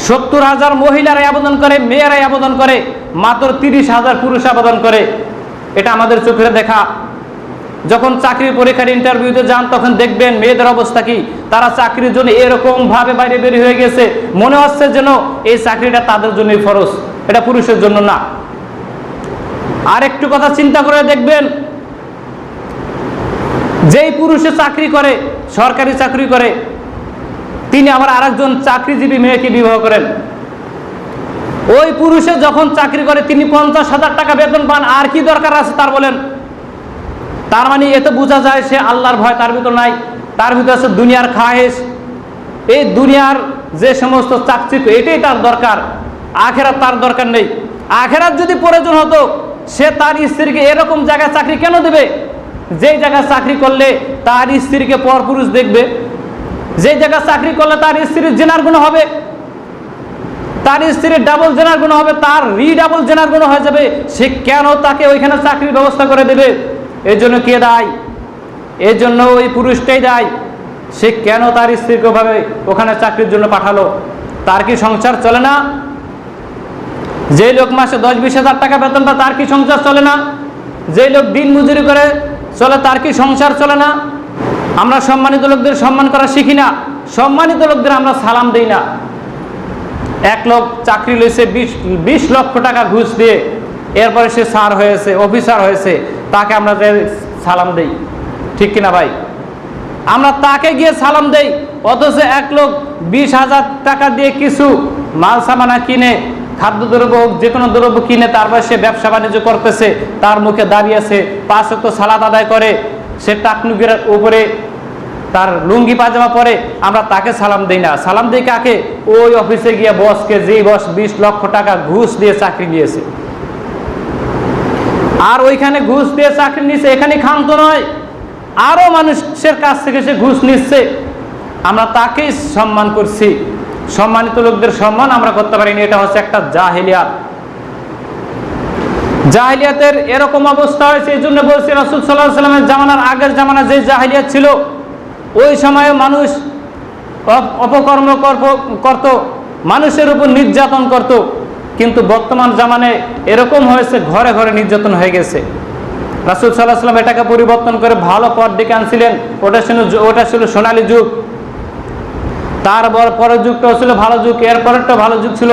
70,000 মহিলারাই আবেদন করে, মেয়েরাই আবেদন করে, মাত্র 30,000 পুরুষ আবেদন করে। এটা আমাদের চোখে দেখা। যখন চাকরির পরীক্ষার ইন্টারভিউতে যান তখন দেখবেন মেয়েদের অবস্থা কি। তারা চাকরির জন্য এরকম ভাবে বাইরে বের হয়ে গেছে, মনে হচ্ছে যেন এই চাকরিটা তাদের জন্যই ফরজ, এটা পুরুষের জন্য না। আর একটু কথা চিন্তা করে দেখবেন, যেই পুরুষে চাকরি করে, সরকারি চাকরি করে, তিনি আবার আরেকজন চাকরিজীবী মেয়েকে বিবাহ করেন। ওই পুরুষে যখন চাকরি করে তিনি 50,000 টাকা বেতন পান, আর কি দরকার আছে তার বলেন? তার মানে এতে বোঝা যায় সে আল্লাহর ভয় তার ভিতর নাই, তার ভিতর আছে দুনিয়ার খায়েশ। এই দুনিয়ার যে সমস্ত চাকচিক্য, এটাই তার দরকার, আখেরাত তার দরকার নেই। আখেরাত যদি প্রয়োজন হতো সে তার স্ত্রীকে এরকম জায়গায় চাকরি কেন দেবে, যেই জায়গায় চাকরি করলে তার স্ত্রীকে পরপুরুষ দেখবে, যে জায়গায় চাকরি করলে তার স্ত্রীর জেনার গুণ হবে, তার স্ত্রীর ডাবল জেনার গুণ হবে, তার রিডাবল জেনার গুণ হয়ে যাবে, সে কেন তাকে ওইখানে চাকরির ব্যবস্থা করে দেবে? এর জন্য কে দায়ী? এর জন্য ওই পুরুষটাই দায়ী। সে কেন তার স্ত্রীকে ভাবে ওখানে চাকরির জন্য পাঠালো? তার কি সংসার চলে না? যে লোক মাসে 10-20 হাজার টাকা বেতন পায় তার কি সংসার চলে না? যে লোক দিন মজুরি করে চলে তার কি সংসার চলে না? আমরা সম্মানিত লোকদের সম্মান করা শিখি না, সম্মানিত লোকদের আমরা সালাম দেই না। এক লোক চাকরি লইছে 20 লক্ষ টাকা ঘুষ দিয়ে, এরপরে সে স্যার হয়েছে, অফিসার হয়েছে, তাকে আমরা সালাম দেই, ঠিক কিনা ভাই? আমরা তাকে গিয়ে সালাম দেই, অথচ এক লোক 20,000 টাকা দিয়ে কিছু মাল সামানা কিনে, খাদ্যদ্রব্য হোক যে কোনো দ্রব্য কিনে তারপর সে ব্যবসা বাণিজ্য করতেছে, তার মুখে দাঁড়িয়েছে, 5 ওয়াক্ত সালাত আদায় করে, সে টাকনুকের উপরে তার লুঙ্গি পাজামা পরে, আমরা তাকে সালাম দেই না। সালাম দিই কাকে? ওই অফিসে গিয়ে বসকে, যেই বস 20 লক্ষ টাকা ঘুষ দিয়ে চাকরি নিয়েছে। আর ওইখানে ঘুষ দিয়ে চাকরি নিচ্ছে, এখানে ক্ষান্ত নয়, আরো মানুষের কাছ থেকে সে ঘুষ নিচ্ছে, আমরা তাকেই সম্মান করছি। সম্মানিত লোকদের সম্মান আমরা করতে পারিনি, এটা হচ্ছে একটা জাহেলিয়াত। জাহেলিয়াতের এরকম অবস্থা হয়েছে, এই জন্য বলছি রাসূল সাল্লাল্লাহু আলাইহি ওয়াসাল্লামের জামানার আগের জামানা যে জাহেলিয়াত ছিল, ওই সময়ে মানুষ অপকর্ম করত, মানুষের উপর নির্যাতন করত। কিন্তু বর্তমান জামানে এরকম হয়েছে, ঘরে ঘরে নির্যাতন হয়ে গেছে। রাসূল সাল্লাল্লাহু আলাইহি ওয়াসাল্লাম এটাকে পরিবর্তন করে ভালো পথ ডেকে আনছিলেন, ওটা ছিল সোনালী যুগ। তারপর পরের যুগটা ছিল ভালো যুগ, এরপরেরটা ভালো যুগ ছিল,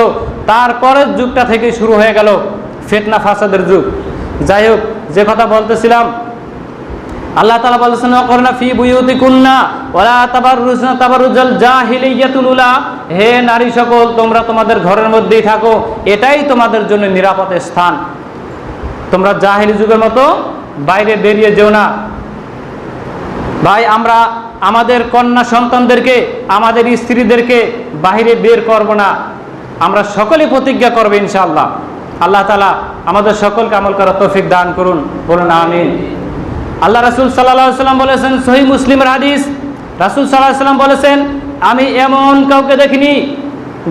তারপরের যুগটা থেকে শুরু হয়ে গেল ফিতনা ফাসাদের যুগ। যাই হোক, যে কথা বলতেছিলাম, আল্লাহ তাআলা বলেছেন ওয়াকরনা ফি বুয়ুতিকুন্না ওয়ালা তাবাররুজনা তাবাররুজাল জাহিলিয়াতুল উলা, হে নারী সকল তোমরা তোমাদের ঘরের মধ্যেই থাকো, এটাই তোমাদের জন্য নিরাপদ স্থান। তোমরা জাহিলি যুগের মতো বাইরে বেরিয়ে যেও না। ভাই, আমরা আমাদের কন্যা সন্তানদেরকে, আমাদের স্ত্রীদেরকে বাইরে বের করব না, আমরা সকলেই প্রতিজ্ঞা করব ইনশাআল্লাহ। আল্লাহ তাআলা আমাদের সকলকে আমল করার তৌফিক দান করুন, বলুন আমিন। আল্লাহ রাসূল সাল্লাল্লাহু আলাইহি ওয়াসাল্লাম বলেছেন, সহিহ মুসলিমের হাদিস, রাসূল সাল্লাল্লাহু আলাইহি ওয়াসাল্লাম বলেছেন, আমি এমন কাউকে দেখিনি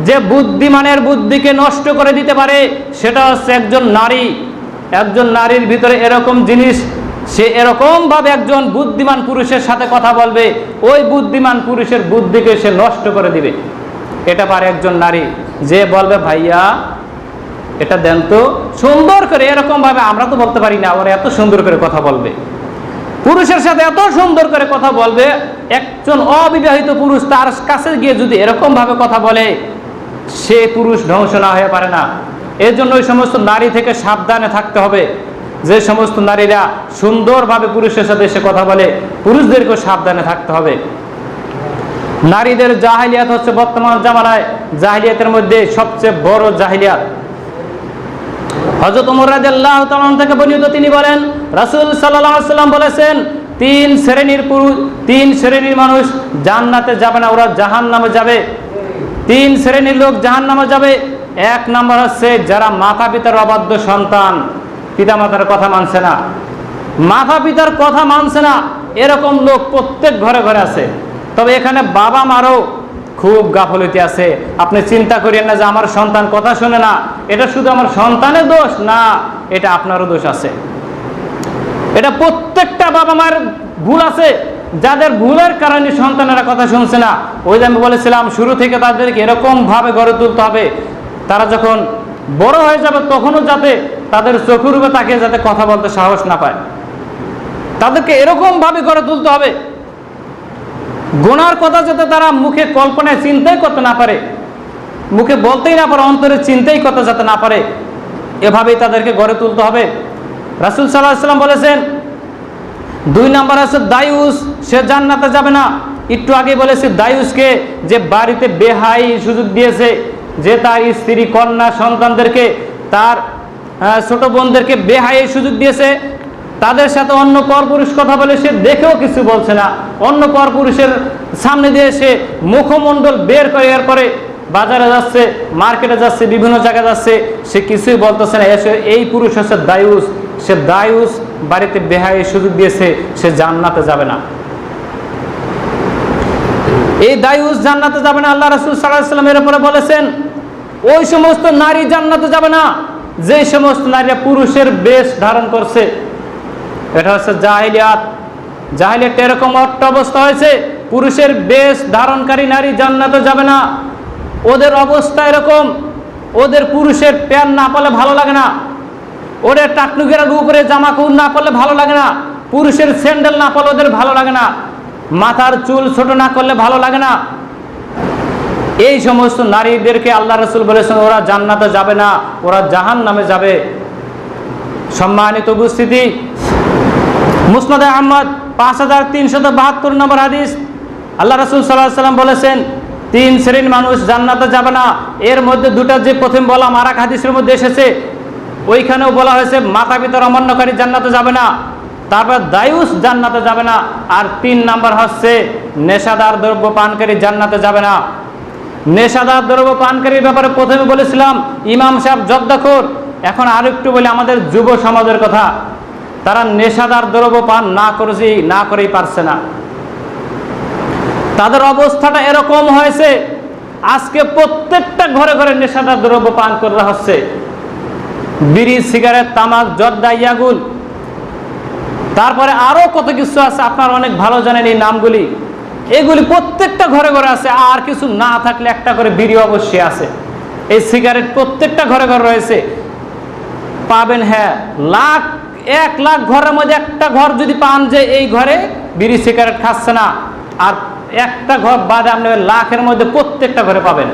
যে বুদ্ধিমানের বুদ্ধিকে নষ্ট করে দিতে পারে, সেটা হচ্ছে একজন নারী। একজন নারীর ভিতরে এরকম জিনিস সে এরকমভাবে একজন বুদ্ধিমান পুরুষের সাথে কথা বলবে, ওই বুদ্ধিমান পুরুষের বুদ্ধিকে সে নষ্ট করে দিবে। এটা পারে একজন নারী, যে বলবে ভাইয়া এটা দেন তো, সুন্দর করে, এরকমভাবে আমরা তো বলতে পারি না, ওরা এত সুন্দর করে কথা বলবে, পুরুষের সাথে এত সুন্দর করে কথা বলবে। একজন অবিবাহিত পুরুষ তার কাছে গিয়ে যদি এরকমভাবে কথা বলে, সে পুরুষ ধ্বংস না হয়ে পারে না। এর জন্য ওই সমস্ত নারী থেকে সাবধানে থাকতে হবে। যে সমস্ত নারীরা সুন্দরভাবে পুরুষের সাথে এসে কথা বলে, পুরুষদেরকেও সাবধানে থাকতে হবে। নারীদের জাহিলিয়াত হচ্ছে বর্তমান জামানায় জাহিলিয়াতের মধ্যে সবচেয়ে বড় জাহিলিয়াত। হযরত ওমর রাদিয়াল্লাহু তাআলা থেকে বর্ণিত, তিনি বলেন রাসূল সাল্লাল্লাহু আলাইহি ওয়াসাল্লাম বলেছেন, তিন শ্রেণীর মানুষ জান্নাতে যাবে না, ওরা জাহান্নামে যাবে। 3 শ্রেণীর লোক জাহান্নামে যাবে। 1 নম্বর হচ্ছে যারা মাতা পিতার অবাধ্য সন্তান, পিতামাতার কথা মানছে না, মাতা পিতার কথা মানছে না, এরকম লোক প্রত্যেক ঘরে ঘরে আছে। তবে এখানে বাবা মারও খুব গাফলতি আছে। আপনি চিন্তা করেন না যে আমার সন্তান কথা শোনে না, এটা শুধু আমার সন্তানের দোষ না, এটা আপনারও দোষ আছে। এটা প্রত্যেকটা বাবা মার ভুল আছে, যাদের ভুলের কারণে সন্তানেরা কথা শুনছে না। ওই যে আমি বলেছিলাম শুরু থেকে তাদেরকে এরকম ভাবে গড়ে তুলতে হবে, তারা যখন বড় হয়ে যাবে তখনও যাতে তাদের চোখের উপরে তাকিয়ে যাতে কথা বলতে সাহস না পায়। তাদেরকে এরকম ভাবে গড়ে তুলতে হবে, গুনার কথা যাতে তারা মুখে কল্পনায় চিন্তাই করতে না পারে, মুখে বলতেই না পারে, অন্তরে চিন্তাই করতে যাতে না পারে, এভাবেই তাদেরকে গড়ে তুলতে হবে। রাসূল সাল্লাল্লাহু আলাইহি ওয়াসাল্লাম বলেছেন 2 নাম্বার আছে দায়ুস, সে জান্নাতে যাবে না। একটু আগে বলেছি দায়ুসকে, যে বাড়িতে বেহাই সুযোগ দিয়েছে, যে তার স্ত্রী, কন্যা, সন্তানদেরকে, তার ছোট বোনদেরকে বেহাই সুযোগ দিয়েছে, তাদের সাথে অন্য পরপুরুষ কথা বলে সে দেখেও কিছু বলছে না, অন্য পরপুরুষের সামনে দিয়ে সে মুখমণ্ডল বের করে এরপরে বাজারে যাচ্ছে, মার্কেটে যাচ্ছে, বিভিন্ন জায়গায় যাচ্ছে, সে কিছুই বলতেছে না। এই পুরুষ হচ্ছে দায়ুস, সে দায়ুস বাড়িতে বেহাই সুযোগ দিয়েছে, সে জান্নাতে যাবে না। এই দায়ুস জান্নাতে যাবে না। আল্লাহ রাসূল সাল্লাল্লাহু আলাইহি ওয়াসাল্লাম এর উপরে বলেছেন ওই সমস্ত নারী জান্নাতে যাবে না যে সমস্ত নারীরা পুরুষের বেশ ধারণ করছে। এটা হচ্ছে জাহিলিয়াত। জাহিলিয়াত এরকম একটা অবস্থা হয়েছে, পুরুষের বেশ ধারণকারী নারী জান্নাতে যাবে না। ওদের অবস্থা এরকম, ওদের পুরুষের প্যান্ট না পরলে ভালো লাগে না, ওদের টাকনুকের উপরে জামা কাপড় না পরলে ভালো লাগে না, পুরুষের স্যান্ডেল না পরলে ওদের ভালো লাগে না, মাথার চুল ছোট না করলে ভালো লাগে না। এই সমস্ত নারীদেরকে আল্লাহ রাসূল বলেছেন ওরা জান্নাতে যাবে না, ওরা জাহান্নামে যাবে। সম্মানিত উপস্থিতি, মুসনাদে আহমদ 5372 নম্বর হাদিস, আল্লাহ রাসূল সাল্লাল্লাহু আলাইহি ওয়াসাল্লাম বলেছেন 3 শ্রেণীর মানুষ জান্নাতে যাবে না। এর মধ্যে দুটা যে প্রথম বললাম আর এক হাদিসের মধ্যে এসেছে, ওইখানেও বলা হয়েছে মাতা পিতার অমান্যকারী জান্নাতে যাবে না, তারপর দায়ুস জান্নাতে যাবে না, আর 3 নাম্বার হচ্ছে নেশাদার দ্রব্য পানকারী জান্নাতে যাবে না। নেশাদার দ্রব্য পানকারীর ব্যাপারে প্রথমে বলেছিলাম ইমাম সাহেব জর্দাখোর। এখন আরেকটু বলি আমাদের যুব সমাজের কথা, তারা নেশাদার দ্রব্য পান না করেই পারছে না। তাদের অবস্থাটা এরকম হয়েছে, আজকে প্রত্যেকটা ঘরে ঘরে নেশাদার দ্রব্য পান করা হচ্ছে। বিড়ি, সিগারেট, তামাক, জর্দা, ইয়াগুল, তারপরে আরো কত কিছু আছে, আপনারা অনেক ভালো জানেন এই নামগুলি। এগুলি প্রত্যেকটা ঘরে ঘরে আছে, আর কিছু না থাকলে একটা করে বিড়ি অবশ্যই আছে। এই সিগারেট প্রত্যেকটা ঘরে ঘরে রয়েছে, পাবেন। হ্যাঁ, 1 লাখ ঘরের মধ্যে একটা ঘর যদি পান যে এই ঘরে বিড়ি সিগারেট খাচ্ছে না, আর একটা ঘর বাদে আপনি লাখের মধ্যে প্রত্যেকটা ঘরে পাবেন।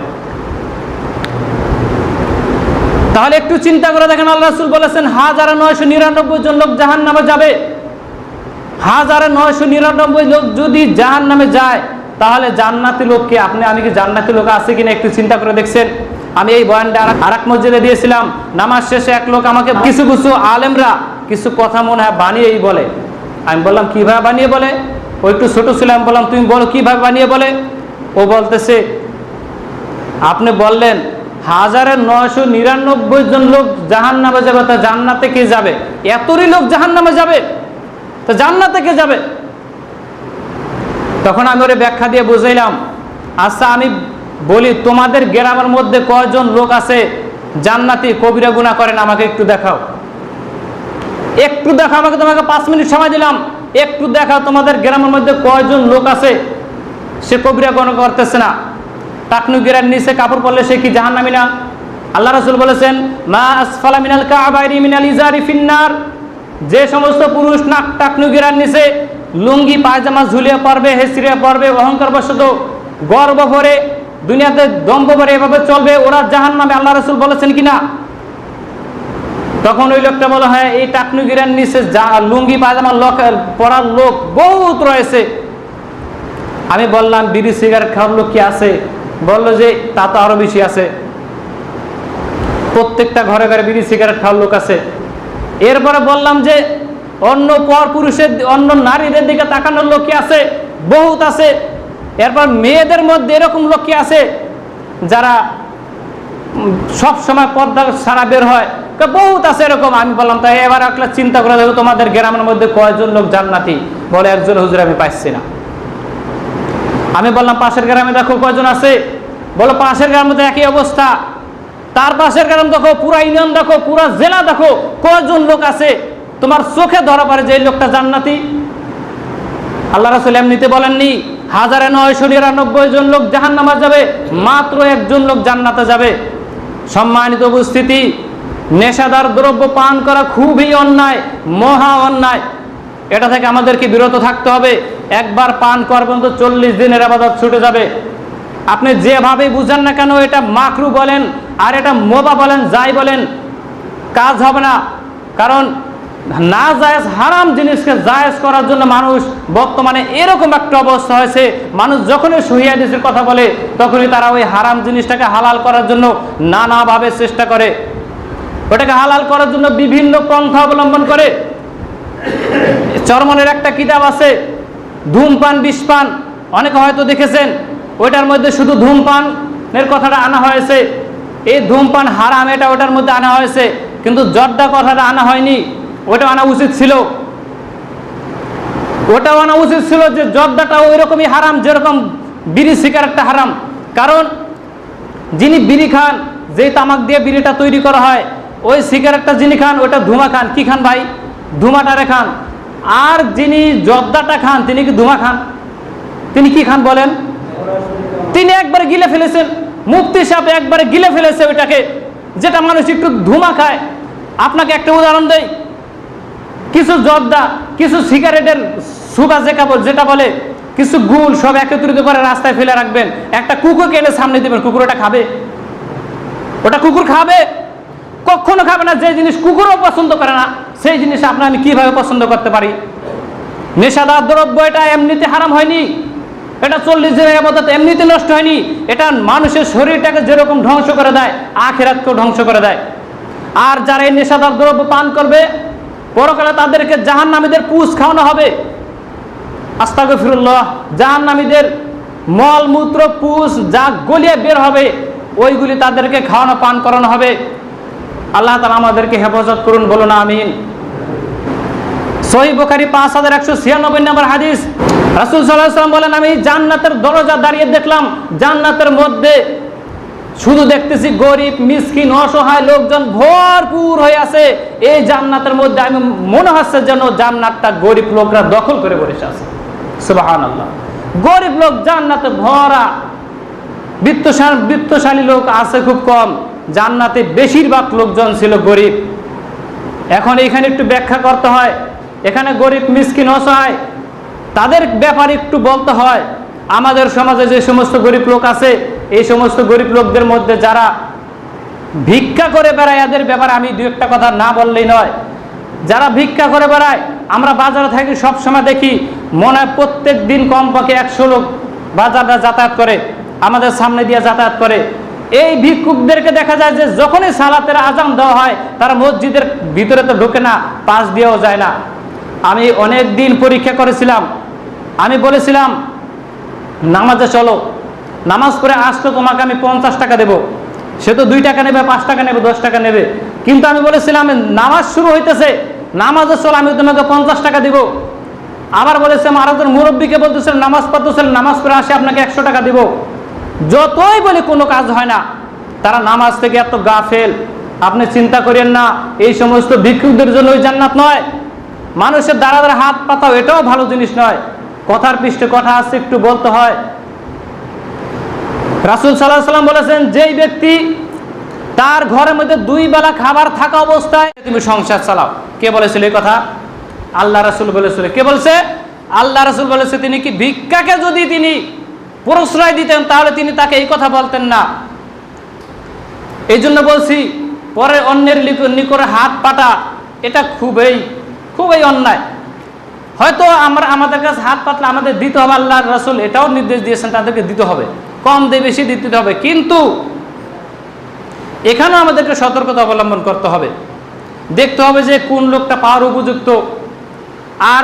তাহলে একটু চিন্তা করে দেখেন, আল্লাহ রাসূল বলেছেন 1999 জন লোক জাহান্নামে যাবে। 1999 লোক যদি জাহান্নামে যায়, তাহলে জান্নাতি লোক কি আমি কি জান্নাতি লোক আছে কিনা একটু চিন্তা করে দেখছেন? আমি এই বয়ানটা আরেক মসজিদে দিয়েছিলাম। নামাজ শেষে এক লোক আমাকে কিছু আলেমরা কিছু কথা মনে হয় বানিয়েই বলে। আমি বললাম কিভাবে বানিয়ে বলে? ও একটু ছোট ছিল, আমি বললাম তুমি বলো কিভাবে বানিয়ে বলে। ও বলতেছে আপনি বললেন 1999 জন লোক জাহান্নামে যাবে, তা জান্নাতে কে যাবে? এতই লোক জাহান্নামে যাবে, তা জান্নাতে কে যাবে? তখন আমি ওরে ব্যাখ্যা দিয়ে বুঝাইলাম, আচ্ছা আমি বলি তোমাদের গ্রামের মধ্যে কয়জন লোক আছে জান্নাতি কবিরা গুনাহ করেন, আমাকে একটু দেখাও। একটু দেখো, আমাকে তোমাকে 5 মিনিট সময় দিলাম, একটু দেখাও তোমাদের গ্রামের মধ্যে কয়জন লোক আছে সে কবিরা গণনা করতেছে না, টাকনু গিরার নিচে কাপড় পরলে সে কি জাহান্নামী না? আল্লাহ রাসূল বলেছেন, মা আসফালা মিনাল কাবাইরি মিনাল ইজারি ফিন্নার, যে সমস্ত পুরুষ নাক টাকনু গিরার নিচে লুঙ্গি পায়জামা ঝুলিয়ে পরবে, হেসরিয়ে পরবে, অহংকার বশত গর্ব ভরে দুনিয়াতে দম্ভ ভরে এভাবে চলবে, ওরা জাহান্নামে। আল্লাহ রাসূল বলেছেন কিনা? তখন ওই লোকটা বলা হয়, এই টাকনু গিরার নিচে লুঙ্গি পায়জামা পরার লোক বহুত রয়েছে। আমি বললাম, বিড়ি সিগারেট খাওয়ার লোক কি আছে? বললো যে তা তো আরো বেশি আছে, প্রত্যেকটা ঘরে ঘরে বিড়ি সিগারেট খাওয়ার লোক আছে। এরপরে বললাম যে অন্য পর পুরুষের, অন্য নারীদের দিকে তাকানোর লোক কি আছে? বহুত আছে। এরপর মেয়েদের মধ্যে এরকম লোক কি আছে যারা সব সময় পর্দা ছাড়া বের হয়? বহুত আছে এরকম। আমি বললাম, তাই এবার একটা চিন্তা করে দেখো তোমাদের গ্রামের মধ্যে কয়জন লোক জান্নাতি? বলে একজন হুজুর আমি পাচ্ছি না। আমি বললাম, পাশের গ্রামে দেখো কয়জন আছে? বলো পাশের গ্রামের মধ্যে একই অবস্থা। তার পাশের গ্রাম দেখো, পুরা ইউনিয়ন দেখো, পুরা জেলা দেখো, কয়জন লোক আছে তোমার চোখে ধরা পড়ে যে এই লোকটা জান্নাতি? আল্লাহ রাসূল এমনিতে বলেননি 1999 জন লোক জাহান্নামে যাবে, মাত্র একজন লোক জান্নাতে যাবে। সম্মানিত উপস্থিতি, নেশাদার দ্রব্য পান করা খুবই অন্যায়, মহা অন্যায়। এটা থেকে আমাদেরকে বিরত থাকতে হবে। একবার পান করবেন তো 40 দিনের ইবাদত ছুটে যাবে। আপনি যেভাবেই বুঝেন না কেন, এটা মাকরু বলেন আর এটা মোবা বলেন, যাই বলেন, কাজ হবে না। কারণ না জায়েজ হারাম জিনিসকে জায়েজ করার জন্য মানুষ বর্তমানে এরকম একটা অবস্থা হয়েছে, মানুষ যখনই সহিহ হাদিসের কথা বলে তখনই তারা ওই হারাম জিনিসটাকে হালাল করার জন্য নানাভাবে চেষ্টা করে, ওটাকে হালাল করার জন্য বিভিন্ন পন্থা অবলম্বন করে। চরমনের একটা কিতাব আছে, ধূমপান বিষপান, অনেকে হয়তো দেখেছেন। ওইটার মধ্যে শুধু ধূমপানের কথাটা আনা হয়েছে, এই ধূমপান হারাম এটা ওটার মধ্যে আনা হয়েছে, কিন্তু জর্দা কথাটা আনা হয়নি। ওটা আনা উচিত ছিল, ওটাও আনা উচিত ছিল যে জর্দাটাও ওই রকমই হারাম যেরকম বিড়ি সিগারেটটা হারাম। কারণ যিনি বিড়ি খান, যেই তামাক দিয়ে বিড়িটা তৈরি করা হয়, ওই সিগারেটটা যিনি খান ওটা ধুমা খান। কি খান ভাই? ধুমাটারে খান। আর যিনি জর্দাটা খান তিনি কি ধুমা খান? তিনি কি খান বলেন? তিনি একবারে গিলে ফেলেছেন, মুফতি সাহেব একবারে গিলে ফেলেছে ওইটাকে, যেটা মানুষ একটু ধুমা খায়। আপনাকে একটা উদাহরণ দেই, কিছু জর্দা, কিছু সিগারেটের সুবা যেটা বলে, কিছু গুল সব একত্রিত করে রাস্তায় ফেলে রাখবেন, একটা কুকুরকে এনে সামনে দেবেন, কুকুর ওটা খাবে? ওটা কুকুর খাবে? কখনো খাবে না। যে জিনিস কুকুরও পছন্দ করে না সেই জিনিস আপনি আমি কিভাবে পছন্দ করতে পারি? নেশাদার দ্রব্য এটা এমনিতে হারাম হয়নি, এটা 40 দিনের ইবাদত এমনিতে নষ্ট হয়নি। এটা মানুষের শরীরটাকে যেরকম ধ্বংস করে দেয়, আখিরাতকেও ধ্বংস করে দেয়। আর যারা এই নেশাদার দ্রব্য পান করবে, পরকালে তাদেরকে জাহান্নামীদের পুষ খাওয়ানো হবে। আস্তাগফিরুল্লাহ, জাহান্নামীদের মল মূত্র পুষ যা গলিয়ে বের হবে ওইগুলি তাদেরকে খাওয়ানো পান করানো হবে। আল্লাহ তাআলা আমাদেরকে হেফাজত করুন, বলুন আমিন। সহিহ বুখারী 5196 নম্বর হাদিস, রাসূল সাল্লাল্লাহু আলাইহি ওয়াসাল্লাম বলেন, আমি জান্নাতের দরজা দাঁড়িয়ে দেখলাম, জান্নাতের মধ্যে শুধু দেখতেছি গরিব মিসকিন অসহায় লোকজন ভরপুর হয়ে আছে। এই জান্নাতের মধ্যে আমি মনে হচ্ছে যেন জান্নাতটা গরিব লোকরা দখল করে বসে আছে। সুবহানাল্লাহ, গরিব লোক জান্নাতে ভরা, বিত্তশালী লোক আছে খুব কম। জান্নাতে বেশিরভাগ লোকজন ছিল গরিব। এখন এখানে একটু ব্যাখ্যা করতে হয়, এখানে গরিব মিসকিন অসহায় তাদের ব্যাপারে একটু বলতে হয়। আমাদের সমাজে যে সমস্ত গরিব লোক আছে, এই সমস্ত গরিব লোকদের মধ্যে যারা ভিক্ষা করে বেড়ায়, এদের ব্যাপারে আমি দু একটা কথা না বললেই নয়। যারা ভিক্ষা করে বেড়ায়, আমরা বাজারে থাকি সব সময় দেখি, মনে হয় প্রত্যেক দিন কমপক্ষে 100 লোক বাজারটা যাতায়াত করে, আমাদের সামনে দিয়ে যাতায়াত করে। এই ভিক্ষুকদেরকে দেখা যায় যে যখনই সালাতের আজান দেওয়া হয়, তারা মসজিদের ভিতরে তো ঢোকে না, পাশ দিয়েও যায় না। আমি অনেক দিন পরীক্ষা করেছিলাম, আমি বলেছিলাম নামাজে চলো, নামাজ পড়ে আসতো তোমাকে আমি 50 টাকা দেবো। সে তো 2 টাকা নেবে, 5 টাকা নেবে, 10 টাকা নেবে। কিন্তু আমি বলেছিলাম নামাজ শুরু হইতেছে, নামাজে চলো, আমি তোমাকে 50 টাকা দিব। আবার বলেছিলাম আর একজন মুরব্বীকে বলতেছিলাম নামাজ পড়তেছিলেন, নামাজ পড়ে আসে আপনাকে 100 টাকা দিব। যতই বলে কোনো কাজ হয় না। তারা নামাজ থেকে এত গাফেল, আপনি চিন্তা করেন না এই সমস্ত ভিক্ষুকদের জন্য ওই জান্নাত নয়। মানুষের দ্বারা দ্বারা হাত পাতাও এটাও ভালো জিনিস নয়। কথার পৃষ্ঠে কথা আছে, একটু বলতে হয়। রাসূল সাল্লাল্লাহু আলাইহি ওয়াসাল্লাম বলেছেন, যেই ব্যক্তি তার ঘরের মধ্যে 2 বেলা খাবার থাকা অবস্থায় তুমি সংসার চালাও। কে বলেছিল এই কথা? আল্লাহ রাসূল বলেছিল। কে বলছে? আল্লাহ রাসূল বলেছে। তিনি কি ভিক্ষাকে যদি তিনি প্রশ্রয় দিতেন তাহলে তিনি তাকে এই কথা বলতেন না। এই জন্য বলছি, পরে অন্যের নিকটে হাত পাতা এটা খুবই অন্যায়। হয়তো আমাদের কাছে হাত পাতলে আমাদের দিতে হবে, আল্লাহ রাসূল এটাও নির্দেশ দিয়েছেন তাদেরকে দিতে হবে, কম দিয়ে বেশি দিতে হবে। কিন্তু এখানেও আমাদেরকে সতর্কতা অবলম্বন করতে হবে। দেখতে হবে যে কোন লোকটা পাওয়ার উপযুক্ত, আর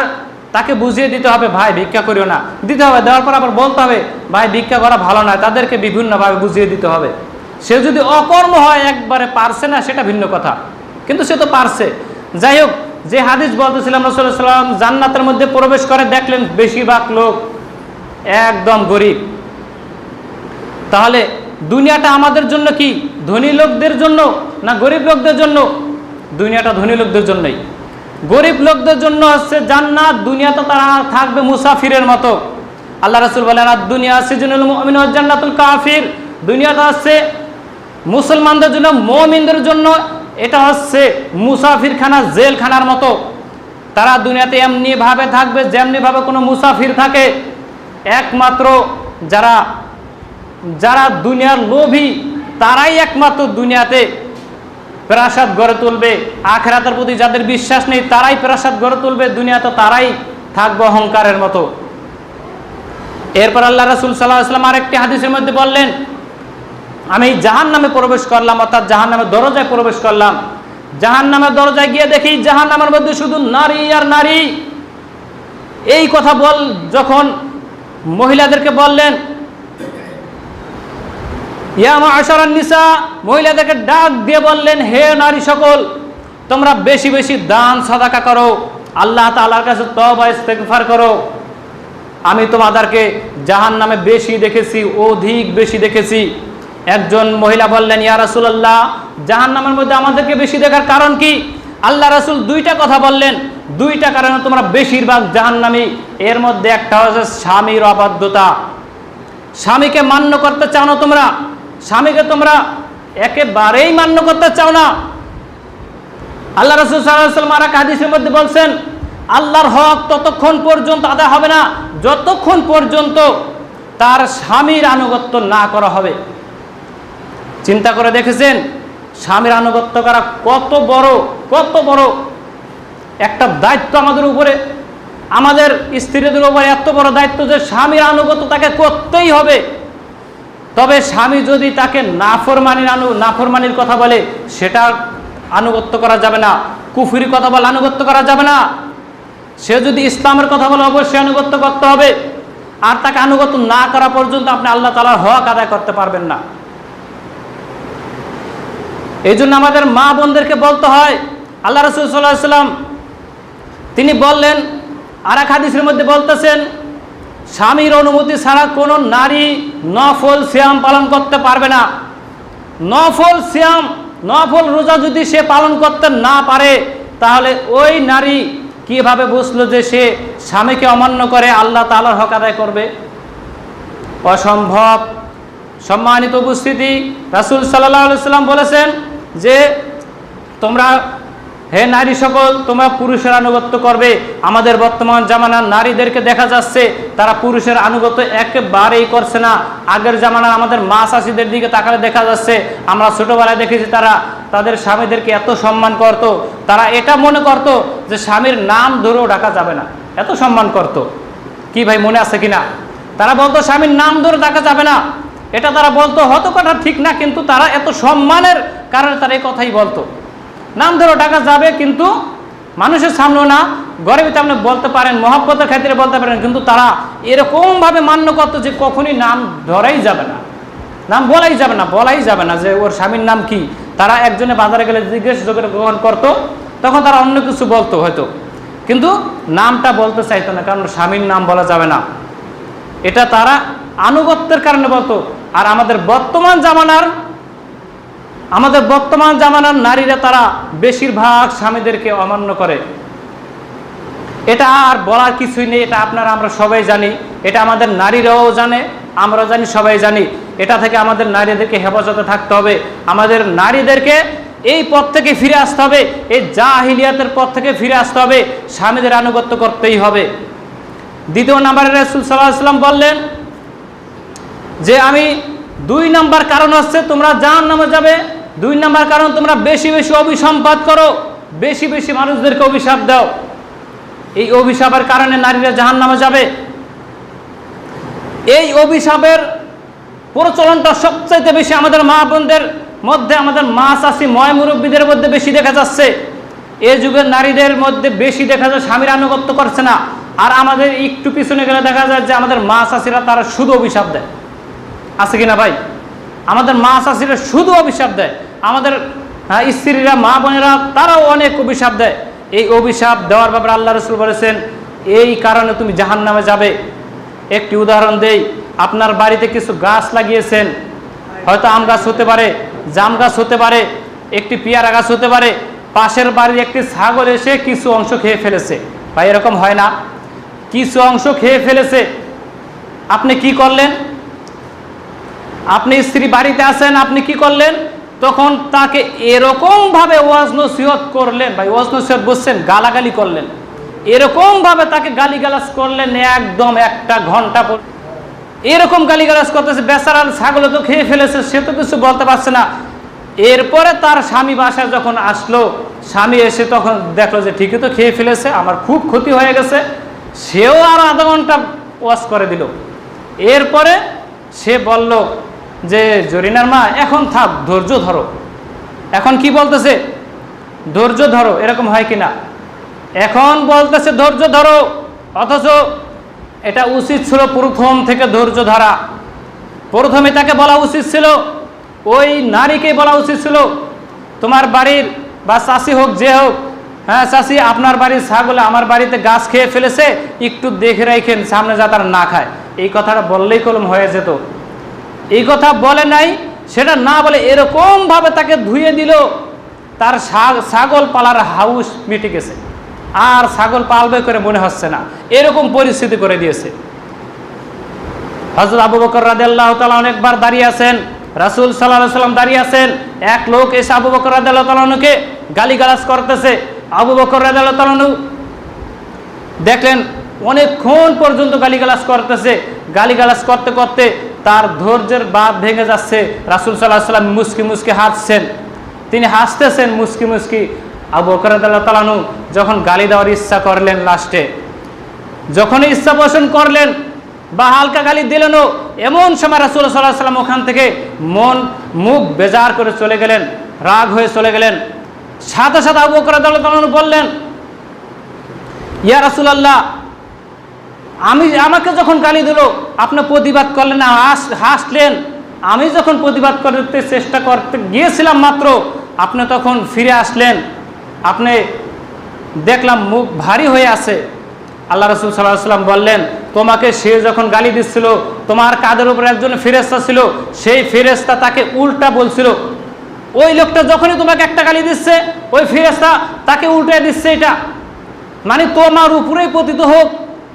তাকে বুঝিয়ে দিতে হবে, ভাই ভিক্ষা করিও না, দিতে হবে। দেওয়ার পর আবার বলতে হবে, ভাই ভিক্ষা করা ভালো নয়, তাদেরকে বিভিন্নভাবে বুঝিয়ে দিতে হবে। সে যদি অকর্ম হয়, একবারে পারছে না, সেটা ভিন্ন কথা, কিন্তু সে তো পারছে। যাই হোক, যে হাদিস বলতেছিলাম, রাসূলুল্লাহ সাল্লাল্লাহু আলাইহি ওয়াসাল্লাম জান্নাতের মধ্যে প্রবেশ করে দেখলেন বেশিরভাগ লোক একদম গরিব। তাহলে দুনিয়াটা আমাদের জন্য কি ধনী লোকদের জন্য না গরিব লোকদের জন্য? দুনিয়াটা ধনী লোকদের জন্যই। গরিব লোকদের জন্য হচ্ছে জান্নাত। দুনিয়াতে তারা থাকবে মুসাফিরের মতো। আল্লাহ রাসূল বলেন, আর দুনিয়া সিজনুল মুমিন ওয়া জান্নাতুল কাফির। দুনিয়াটা হচ্ছে মুসলমানদের জন্য, মুমিনদের জন্য এটা হচ্ছে মুসাফিরখানা, জেলখানার মতো। তারা দুনিয়াতে এমনি ভাবে থাকবে যেমনি ভাবে কোনো মুসাফির থাকে। একমাত্র যারা দুনিয়ার লোভী তারাই একমাত্র দুনিয়াতে প্রাসাদ গড়ে তুলবে। আখিরাতের প্রতি যাদের বিশ্বাস নেই তারাই প্রাসাদ গড়ে তুলবে, দুনিয়াতে তারাই থাকবে অহংকারের মতো। এরপর আল্লাহ রাসূল সাল্লাল্লাহু আলাইহি ওয়াসাল্লাম আরেকটি হাদিসের মধ্যে বললেন, আমি জাহান্নামে প্রবেশ করলাম, অর্থাৎ জাহান্নামের দরজায় প্রবেশ করলাম। জাহান্নামের দরজায় গিয়ে দেখি জাহান্নামের মধ্যে শুধু নারী আর নারী। এই কথা যখন মহিলাদেরকে বললেন, ইয়া মা'আশারান নিসা, মহিলাদেরকে ডাক দিয়ে বললেন, হে নারী সকল, তোমরা বেশি বেশি দান সাদাকা করো, আল্লাহ তাআলার কাছে তওবা ইস্তেগফার করো। আমি তোমাদেরকে জাহান্নামে বেশি দেখেছি, অধিক বেশি দেখেছি। একজন মহিলা বললেন, ইয়া রাসূলুল্লাহ, জাহান্নামের মধ্যে আমাদেরকে বেশি দেখার কারণ কি? আল্লাহ রাসূল 2টা কথা বললেন, 2টা কারণে তোমরা বেশিরভাগ জাহান্নামী। এর মধ্যে একটা হচ্ছে স্বামীর অবাধ্যতা। স্বামীকে মান্য করতে চাও না তোমরা, স্বামীকে তোমরা একেবারেই মান্য করতে চাও না। আল্লাহ রাসূল সাল্লাল্লাহু আলাইহি ওয়াসাল্লাম আর হাদিসের মধ্যে বলছেন, আল্লাহর হক ততক্ষণ পর্যন্ত আদায় হবে না যতক্ষণ পর্যন্ত তার স্বামীর আনুগত্য না করা হবে। চিন্তা করে দেখেছেন স্বামীর আনুগত্য করা কত বড় একটা দায়িত্ব আমাদের উপরে। আমাদের স্ত্রীদের উপরে এত বড় দায়িত্ব যে স্বামীর আনুগত্য তাকে করতেই হবে। তবে স্বামী যদি তাকে নাফরমানির কথা বলে সেটা আনুগত্য করা যাবে না, কুফরি কথা বলে আনুগত্য করা যাবে না। সে যদি ইসলামের কথা বলে অবশ্যই আনুগত্য করতে হবে। আর তাকে আনুগত্য না করা পর্যন্ত আপনি আল্লাহ তাআলার হক আদায় করতে পারবেন না। এই জন্য আমাদের মা বোনদেরকে বলতে হয়। আল্লাহ রাসূল সাল্লাল্লাহু আলাইহি ওয়াসাল্লাম তিনি বললেন, আর এক হাদিসের মধ্যে বলতেছেন, স্বামীর অনুমতি ছাড়া কোনো নারী নফল সিয়াম পালন করতে পারবে না। নফল রোজা যদি সে পালন করতে না পারে তাহলে ওই নারী কিভাবে বুঝলো যে সে স্বামীকে অমান্য করে আল্লাহ তাআলার হক আদায় করবে? অসম্ভব। সম্মানিত উপস্থিতি, রাসূল সাল্লাল্লাহু আলাইহি ওয়াসাল্লাম বলেছেন যে তোমরা, হে নারী সকল, তোমরা পুরুষের আনুগত্য করবে। আমাদের বর্তমান জামানার নারীদেরকে দেখা যাচ্ছে তারা পুরুষের আনুগত্য একেবারেই করছে না। আগের জামানার আমাদের মা চাষিদের দিকে তাকালে দেখা যাচ্ছে, আমরা ছোটবেলায় দেখেছি তারা তাদের স্বামীদেরকে এত সম্মান করত। তারা এটা মনে করত যে স্বামীর নাম ধরেও ডাকা যাবে না, এত সম্মান করত। কি ভাই মনে আছে কিনা? তারা বলতো স্বামীর নাম ধরে ডাকা যাবে না, এটা তারা বলতো। হয়তো কথা ঠিক না, কিন্তু তারা এত সম্মানের কারণে তারা এই কথাই বলতো। নাম ধরে ডাকা যাবে কিন্তু মানুষের সামনেও না, ঘরের ভিতরে আপনি বলতে পারেন, মহব্বতের ক্ষেত্রে বলতে পারেন, কিন্তু তারা এরকমভাবে মান্য করতো যে কখনই নাম ধরাই যাবে না, নাম বলাই যাবে না যে ওর স্বামীর নাম কি। তারা একজনে বাজারে গেলে জিজ্ঞেস করে গ্রহণ করতো, তখন তারা অন্য কিছু বলতো হয়তো, কিন্তু নামটা বলতে চাইতো না, কারণ স্বামীর নাম বলা যাবে না। এটা তারা আনুগত্যের কারণে বলতো। আর আমাদের বর্তমান জামানার আমাদের বর্তমান জামানার নারীরা তারা বেশিরভাগ স্বামীদেরকে অমান্য করে। এটা আর বলার কিছুই নেই, এটা আপনারা আমরা সবাই জানি, এটা আমাদের নারীরাও জানে, আমরা জানি, সবাই জানি। এটা থেকে আমাদের নারীদেরকে হেফাজতে থাকতে হবে, আমাদের নারীদেরকে এই পথ থেকে ফিরে আসতে হবে, এই জাহিলিয়াতের পথ থেকে ফিরে আসতে হবে, স্বামীদের আনুগত্য করতেই হবে। দ্বিতীয় নম্বরে রাসূল সাল্লাল্লাহু আলাইহি ওয়াসাল্লাম বললেন যে আমি 2 নম্বর কারণ হচ্ছে তোমরা জাহান্নামে যাবে। 2 নম্বর কারণ তোমরা বেশি বেশি অভিসম্পাদ করো, বেশি বেশি মানুষদেরকে অভিশাপ দাও। এই অভিশাপের কারণে নারীরা জাহান্নামে যাবে। এই অভিশাপের প্রচলনটা সবচাইতে বেশি আমাদের মা বোনদের মধ্যে, আমাদের মা চাচি ময় মুরব্বীদের মধ্যে বেশি দেখা যাচ্ছে। এই যুগের নারীদের মধ্যে বেশি দেখা যায় স্বামীর আনুগত্য করছে না। আর আমাদের একটু পিছনে গেলে দেখা যায় যে আমাদের মা চাচিরা তারা শুধু অভিশাপ দেয়, আছে কিনা ভাই? আমাদের মা চাচিরা শুধু অভিশাপ দেয়, আমাদের স্ত্রীরা মা বোনেরা তারাও অনেক অভিশাপ দেয়। এই অভিশাপ দেওয়ার ব্যাপারে আল্লাহ রাসূল বলেছেন এই কারণে তুমি জাহান্নামে যাবে। একটি উদাহরণ দেই, আপনার বাড়িতে কিছু গাছ লাগিয়েছেন, হয়তো আম গাছ হতে পারে, জাম গাছ হতে পারে, একটি পেয়ারা গাছ হতে পারে, পাশের বাড়ির একটি ছাগল এসে কিছু অংশ খেয়ে ফেলেছে। ভাই এরকম হয় না? কিছু অংশ খেয়ে ফেলেছে, আপনি কি করলেন? আপনি স্ত্রী বাড়িতে আছেন, আপনি কি করলেন? তখন তাকে এরকম ভাবে ওয়াজ নসিহত করলেন, ভাই ওয়াজ নসিহত বুঝছেন, গালাগালি করলেন, এরকম ভাবে তাকে গালিগালাজ করলেন, একদম 1 ঘন্টা পর এরকম গালিগালাজ করতেছে। বেচারা ছাগল তো খেয়ে ফেলেছে, সে তো কিছু বলতে পারছে না। এরপরে তার স্বামী বাসায় যখন আসলো, স্বামী এসে তখন দেখলো যে ঠিকই তো খেয়ে ফেলেছে, আমার খুব ক্ষতি হয়ে গেছে। সেও আর আধা ঘন্টা ওয়াজ করে দিল। এরপরে সে বলল যে জরিনার মা এখন থাক, ধৈর্য ধরো। এখন কি বলতেছে? ধৈর্য ধরো। এরকম হয় কিনা? এখন বলতেছে ধৈর্য ধরো, অথচ এটা উচিত ছিল প্রথম থেকে ধৈর্য ধরা। প্রথমে তাকে বলা উচিত ছিল, ওই নারীকে বলা উচিত ছিল, তোমার বাড়ির বা চাষি হোক যে হোক, হ্যাঁ চাষি আপনার বাড়ির ছাগল আমার বাড়িতে গাছ খেয়ে ফেলেছে, একটু দেখে রাখেন সামনে যা তারা না খায়। এই কথাটা বললেই কলম হয়ে যেত। এই কথা বলে নাই, সেটা না বলে এরকম ভাবে তাকে ধুয়ে দিল, তার ছাগল পালার হাউস মিটে গেছে, আর ছাগল পালবে করে মনে হচ্ছে না, এরকম পরিস্থিতি করে দিয়েছে। হযরত আবু বকর রাদিয়াল্লাহু তাআলা অনেকবার দাঁড়িয়ে আছেন, রাসূল সাল্লাল্লাহু আলাইহি ওয়াসাল্লাম দাঁড়িয়ে আছেন, এক লোক এসে আবু বকর রাদিয়াল্লাহু তাআলাকে গালিগালাজ করতেছে। আবু বকর রাদিয়াল্লাহু তাআলা দেখলেন অনেকক্ষণ পর্যন্ত গালিগালাজ করতেছে, গালিগালাজ করতে করতে তার ধৈর্যের বাঁধ ভেঙে যাচ্ছে। রাসূল সাল্লাল্লাহু আলাইহি ওয়াসাল্লাম মুস্কি মুস্কি হাসছেন, তিনি হাসতেছেন মুস্কি মুস্কি। আবু বকর রাদিয়াল্লাহু তাআলা যখন গালি দেওয়ার ইচ্ছা করলেন, লাস্টে যখনই ইচ্ছা পোষণ করলেন বা হালকা গালি দিলেনও, এমন সময় রাসূল সাল্লাল্লাহু আলাইহি ওয়াসাল্লাম ওখান থেকে মুখ বেজার করে চলে গেলেন, রাগ হয়ে চলে গেলেন। সাথে সাথে আবু বকর রাদিয়াল্লাহু তাআলা বললেন, ইয়া রাসূলুল্লাহ, আমাকে যখন গালি দিল আপনি প্রতিবাদ করলেন না, হাসলেন। আমি যখন প্রতিবাদ করতে চেষ্টা করতে গিয়েছিলাম মাত্র, আপনি তখন ফিরে আসলেন, আপনি দেখলাম মুখ ভারী হয়ে আছে। আল্লাহ রাসূল সাল্লাল্লাহু আলাইহি ওয়াসাল্লাম বললেন, তোমাকে সে যখন গালি দিচ্ছিল, তোমার কাঁধের উপর একজন ফেরেশতা ছিল, সেই ফেরেশতা তাকে উল্টা বলছিল। ওই লোকটা যখনই তোমাকে একটা গালি দিচ্ছে, ওই ফেরেশতা তাকে উল্টে দিচ্ছে, এটা মানে তোমার উপরেই পতিত হোক,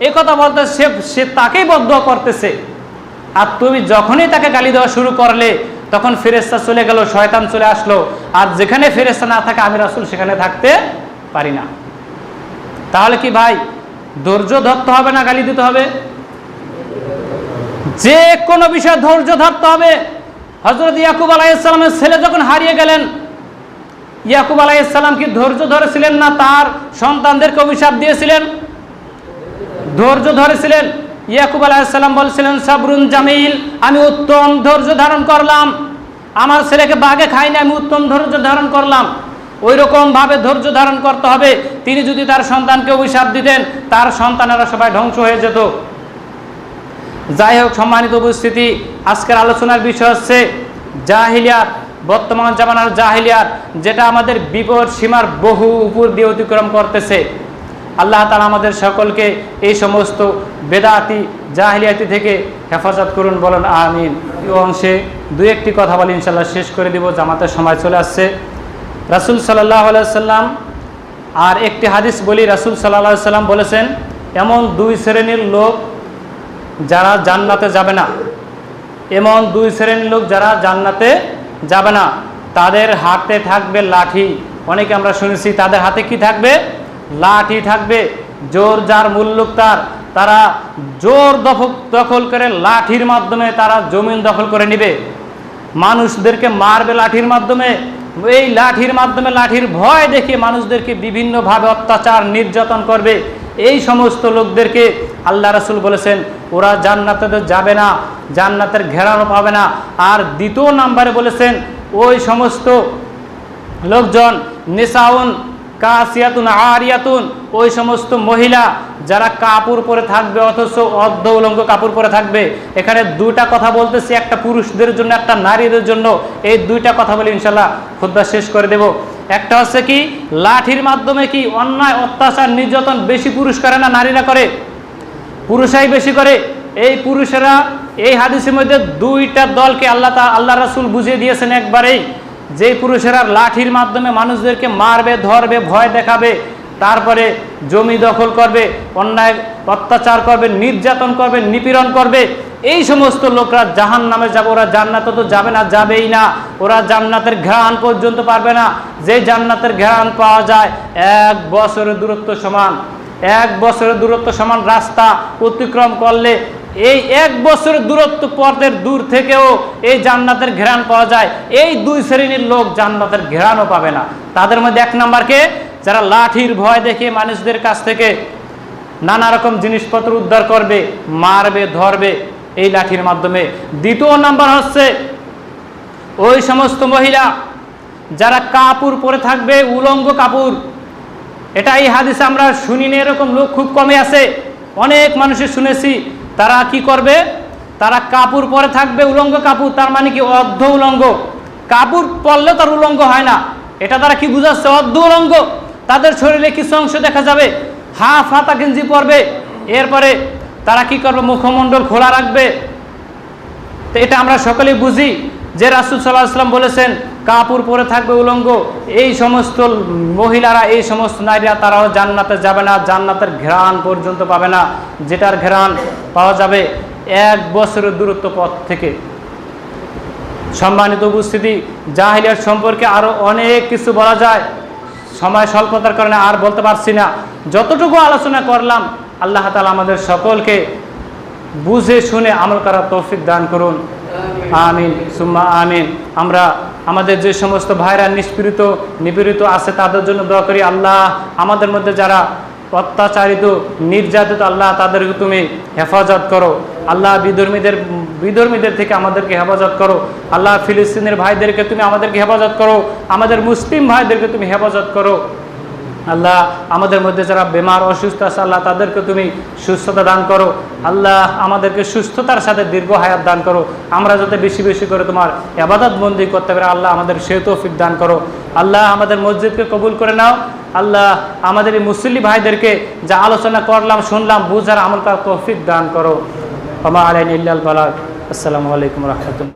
এই কথা বলতে সে তাকেই বদদুয়া করতেছে। আর তুমি যখনই তাকে গালি দেওয়া শুরু করলে, তখন ফেরেশতা চলে গেল, শয়তান চলে আসলো। আর যেখানে ফেরেশতা না থাকে আমি রাসূল সেখানে থাকতে পারি না। তাহলে কি ভাই ধৈর্য ধরতে হবে না গালি দিতে হবে? যে কোনো বিষয়ে ধৈর্য ধরতে হবে। হযরত ইয়াকুব আলাইহিস সালামের ছেলে যখন হারিয়ে গেলেন, ইয়াকুব আলাইহিস সালাম কি ধৈর্য ধরেছিলেন না তার সন্তানদেরকে অভিশাপ দিয়েছিলেন? ধৈর্য ধরেছিলেন। ইয়াকুব আলাইহিস সালাম বলছিলেন, সাবরুন জামিল, আমি উত্তম ধৈর্য ধারণ করলাম, আমার ছেলেকে বাঘে খাইনি, আমি উত্তম ধৈর্য ধারণ করলাম। ওই রকম ভাবে ধৈর্য ধারণ করতে হবে। তিনি যদি তার সন্তানকে অভিশাপ দিতেন, তার সন্তানেরা সবাই ধ্বংস হয়ে যেত। যাই হোক, সম্মানিত উপস্থিতি, আজকের আলোচনার বিষয় হচ্ছে জাহিলিয়াত, বর্তমান জামানার জাহিলিয়াত, যেটা আমাদের বিপদ সীমার বহু উপর দিয়ে অতিক্রম করতেছে। আল্লাহ তাআলা আমাদের সকলকে এই সমস্ত বেদাতি জাহিলিয়াতি থেকে হেফাজত করুন, বলেন আমিন। এই অংশে দুই একটি কথা বলি, ইনশাআল্লাহ শেষ করে দিব, জামাতের সময় চলে আসছে। রাসূল সাল্লাল্লাহু আলাইহি সাল্লাম আর একটি হাদিস বলি, রাসূল সাল্লাল্লাহু আলাইহি সাল্লাম বলেছেন, এমন দুই শ্রেণীর লোক যারা জান্নাতে যাবে না, এমন দুই শ্রেণীর লোক যারা জান্নাতে যাবে না, তাদের হাতে থাকবে লাঠি। অনেকে আমরা শুনেছি তাদের হাতে কি থাকবে? লাঠি থাকবে। জোর যার মুল্লুক তার, তারা জোর দখল করে লাঠির মাধ্যমে তারা জমিন দখল করে নেবে, মানুষদেরকে মারবে লাঠির মাধ্যমে। এই লাঠির মাধ্যমে, লাঠির ভয় দেখে মানুষদেরকে বিভিন্নভাবে অত্যাচার নির্যাতন করবে। এই সমস্ত লোকদেরকে আল্লাহ রাসূল বলেছেন ওরা জান্নাতে যাবে না, জান্নাতের ঘেরানো পাবে না। আর দ্বিতীয় নাম্বারে বলেছেন ওই সমস্ত লোকজন নিসাউন কাসিয়াতুন আরিয়াতুন, ওই সমস্ত মহিলা যারা কাপড় পরে থাকবে অথচ অর্ধ উলঙ্গ কাপড় পরে থাকবে। এখানে দুইটা কথা বলতেছি, একটা পুরুষদের জন্য, একটা নারীদের জন্য। এই দুইটা কথা বলে ইনশাআল্লাহ খুতবা শেষ করে দেব। একটা হচ্ছে কি, লাঠির মাধ্যমে কি অন্যায় অত্যাচার নির্যাতন বেশি পুরুষ করে না নারীরা করে? পুরুষাই বেশি করে। এই পুরুষেরা, এই হাদিসের মধ্যে দুইটা দলকে আল্লাহ রাসূল বুঝিয়ে দিয়েছেন একবারেই, যে পুরুষেরা লাঠির মাধ্যমে মানুষদেরকে মারবে, ধরবে, ভয় দেখাবে, তারপরে জমি দখল করবে, অন্যায় অত্যাচার করবে, নির্যাতন করবে, নিপীড়ন করবে, এই সমস্ত লোকরা জাহান্নামে যাবে। ওরা জান্নাতে তো যাবে না, যাবেই না। ওরা জান্নাতের ঘ্রাণ পর্যন্ত পারবে না। যে জান্নাতের ঘ্রাণ পাওয়া যায় 1 বছরের দূরত্ব সমান, 1 বছরের দূরত্ব সমান রাস্তা অতিক্রম করলে এই 1 বছরের দূরত্ব পথের দূর থেকেও এই জান্নাতের ঘ্রাণ পাওয়া যায়। এই দুই শ্রেণীর লোক জান্নাতের ঘ্রাণও পাবে না। তাদের মধ্যে 1 নাম্বারকে, যারা লাঠির ভয় দেখে মানুষদের কাছ থেকে নানা রকম জিনিসপত্র উদ্ধার করবে, মারবে, ধরবে এই লাঠির মাধ্যমে। দ্বিতীয় নাম্বার হচ্ছে ওই সমস্ত মহিলা যারা কাপড় পরে থাকবে, উলঙ্গ কাপড়। এটা এই হাদিসে আমরা শুনিনি, এরকম লোক খুব কমই আছে। অনেক মানুষের শুনেছি তারা কি করবে, তারা কাপড় পরে থাকবে, উলঙ্গ কাপড়। তার মানে কি অর্ধ উলঙ্গ কাপড় পরলে তার উলঙ্গ হয় না। এটা তারা কি বুঝাচ্ছে? অর্ধ উলঙ্গ। তাদের শরীরে কিছু অংশ দেখা যাবে, হাফ হাতা গেঞ্জি পরবে। এরপরে তারা কি করবে? মুখমণ্ডল খোলা রাখবে। তো এটা আমরা সকলেই বুঝি যে রাসূল সাল্লাল্লাহু আলাইহি ওয়াসাল্লাম বলেছেন কাপড় পরে থাকবে উলঙ্গ। এই সমস্ত মহিলারা, এই সমস্ত নারীরা, তারাও জান্নাতে যাবে না, জান্নাতের ঘ্রাণ পর্যন্ত পাবে না, যেটার ঘ্রাণ পাওয়া যাবে 1 বছরের দূরত্ব পথ থেকে। সম্মানিত উপস্থিতি, জাহিলিয়াত সম্পর্কে আরও অনেক কিছু বলা যায়, সময় স্বল্পতার কারণে আর বলতে পারছি না। যতটুকু আলোচনা করলাম, আল্লাহ তাআলা আমাদের সকলকে বুঝে শুনে আমল করার তৌফিক দান করুন, আমিন সুম্মা আমিন। আমরা আমাদের যে সমস্ত ভাইরা নিপীড়িত আছে তাদের জন্য দোয়া করি। আল্লাহ আমাদের মধ্যে যারা অত্যাচারিত, নির্যাতিত, আল্লাহ তাদেরকে তুমি হেফাজত করো। আল্লাহ বিধর্মীদের থেকে আমাদেরকে হেফাজত করো। আল্লাহ ফিলিস্তিনের ভাইদেরকে তুমি আমাদেরকে হেফাজত করো। আমাদের মুসলিম ভাইদেরকে তুমি হেফাজত করো। আল্লাহ আমাদের মধ্যে যারা বেমার, অসুস্থ আছে, আল্লাহ তাদেরকে তুমি সুস্থতা দান করো। আল্লাহ আমাদেরকে সুস্থতার সাথে দীর্ঘ হায়াত দান করো। আমরা যাতে বেশি বেশি করে তোমার ইবাদত বন্দি করতে পারি, আল্লাহ আমাদের সে তৌফিক দান করো। আল্লাহ আমাদের মসজিদকে কবুল করে নাও। আল্লাহ আমাদের এই মুসলিম ভাইদেরকে যা আলোচনা করলাম, শুনলাম, বুঝার আমল করার তৌফিক দান করো। ওয়া মা আলাইনা ইল্লাল বালাগ। আসসালামু আলাইকুম ওয়া রাহমাতুল্লাহ।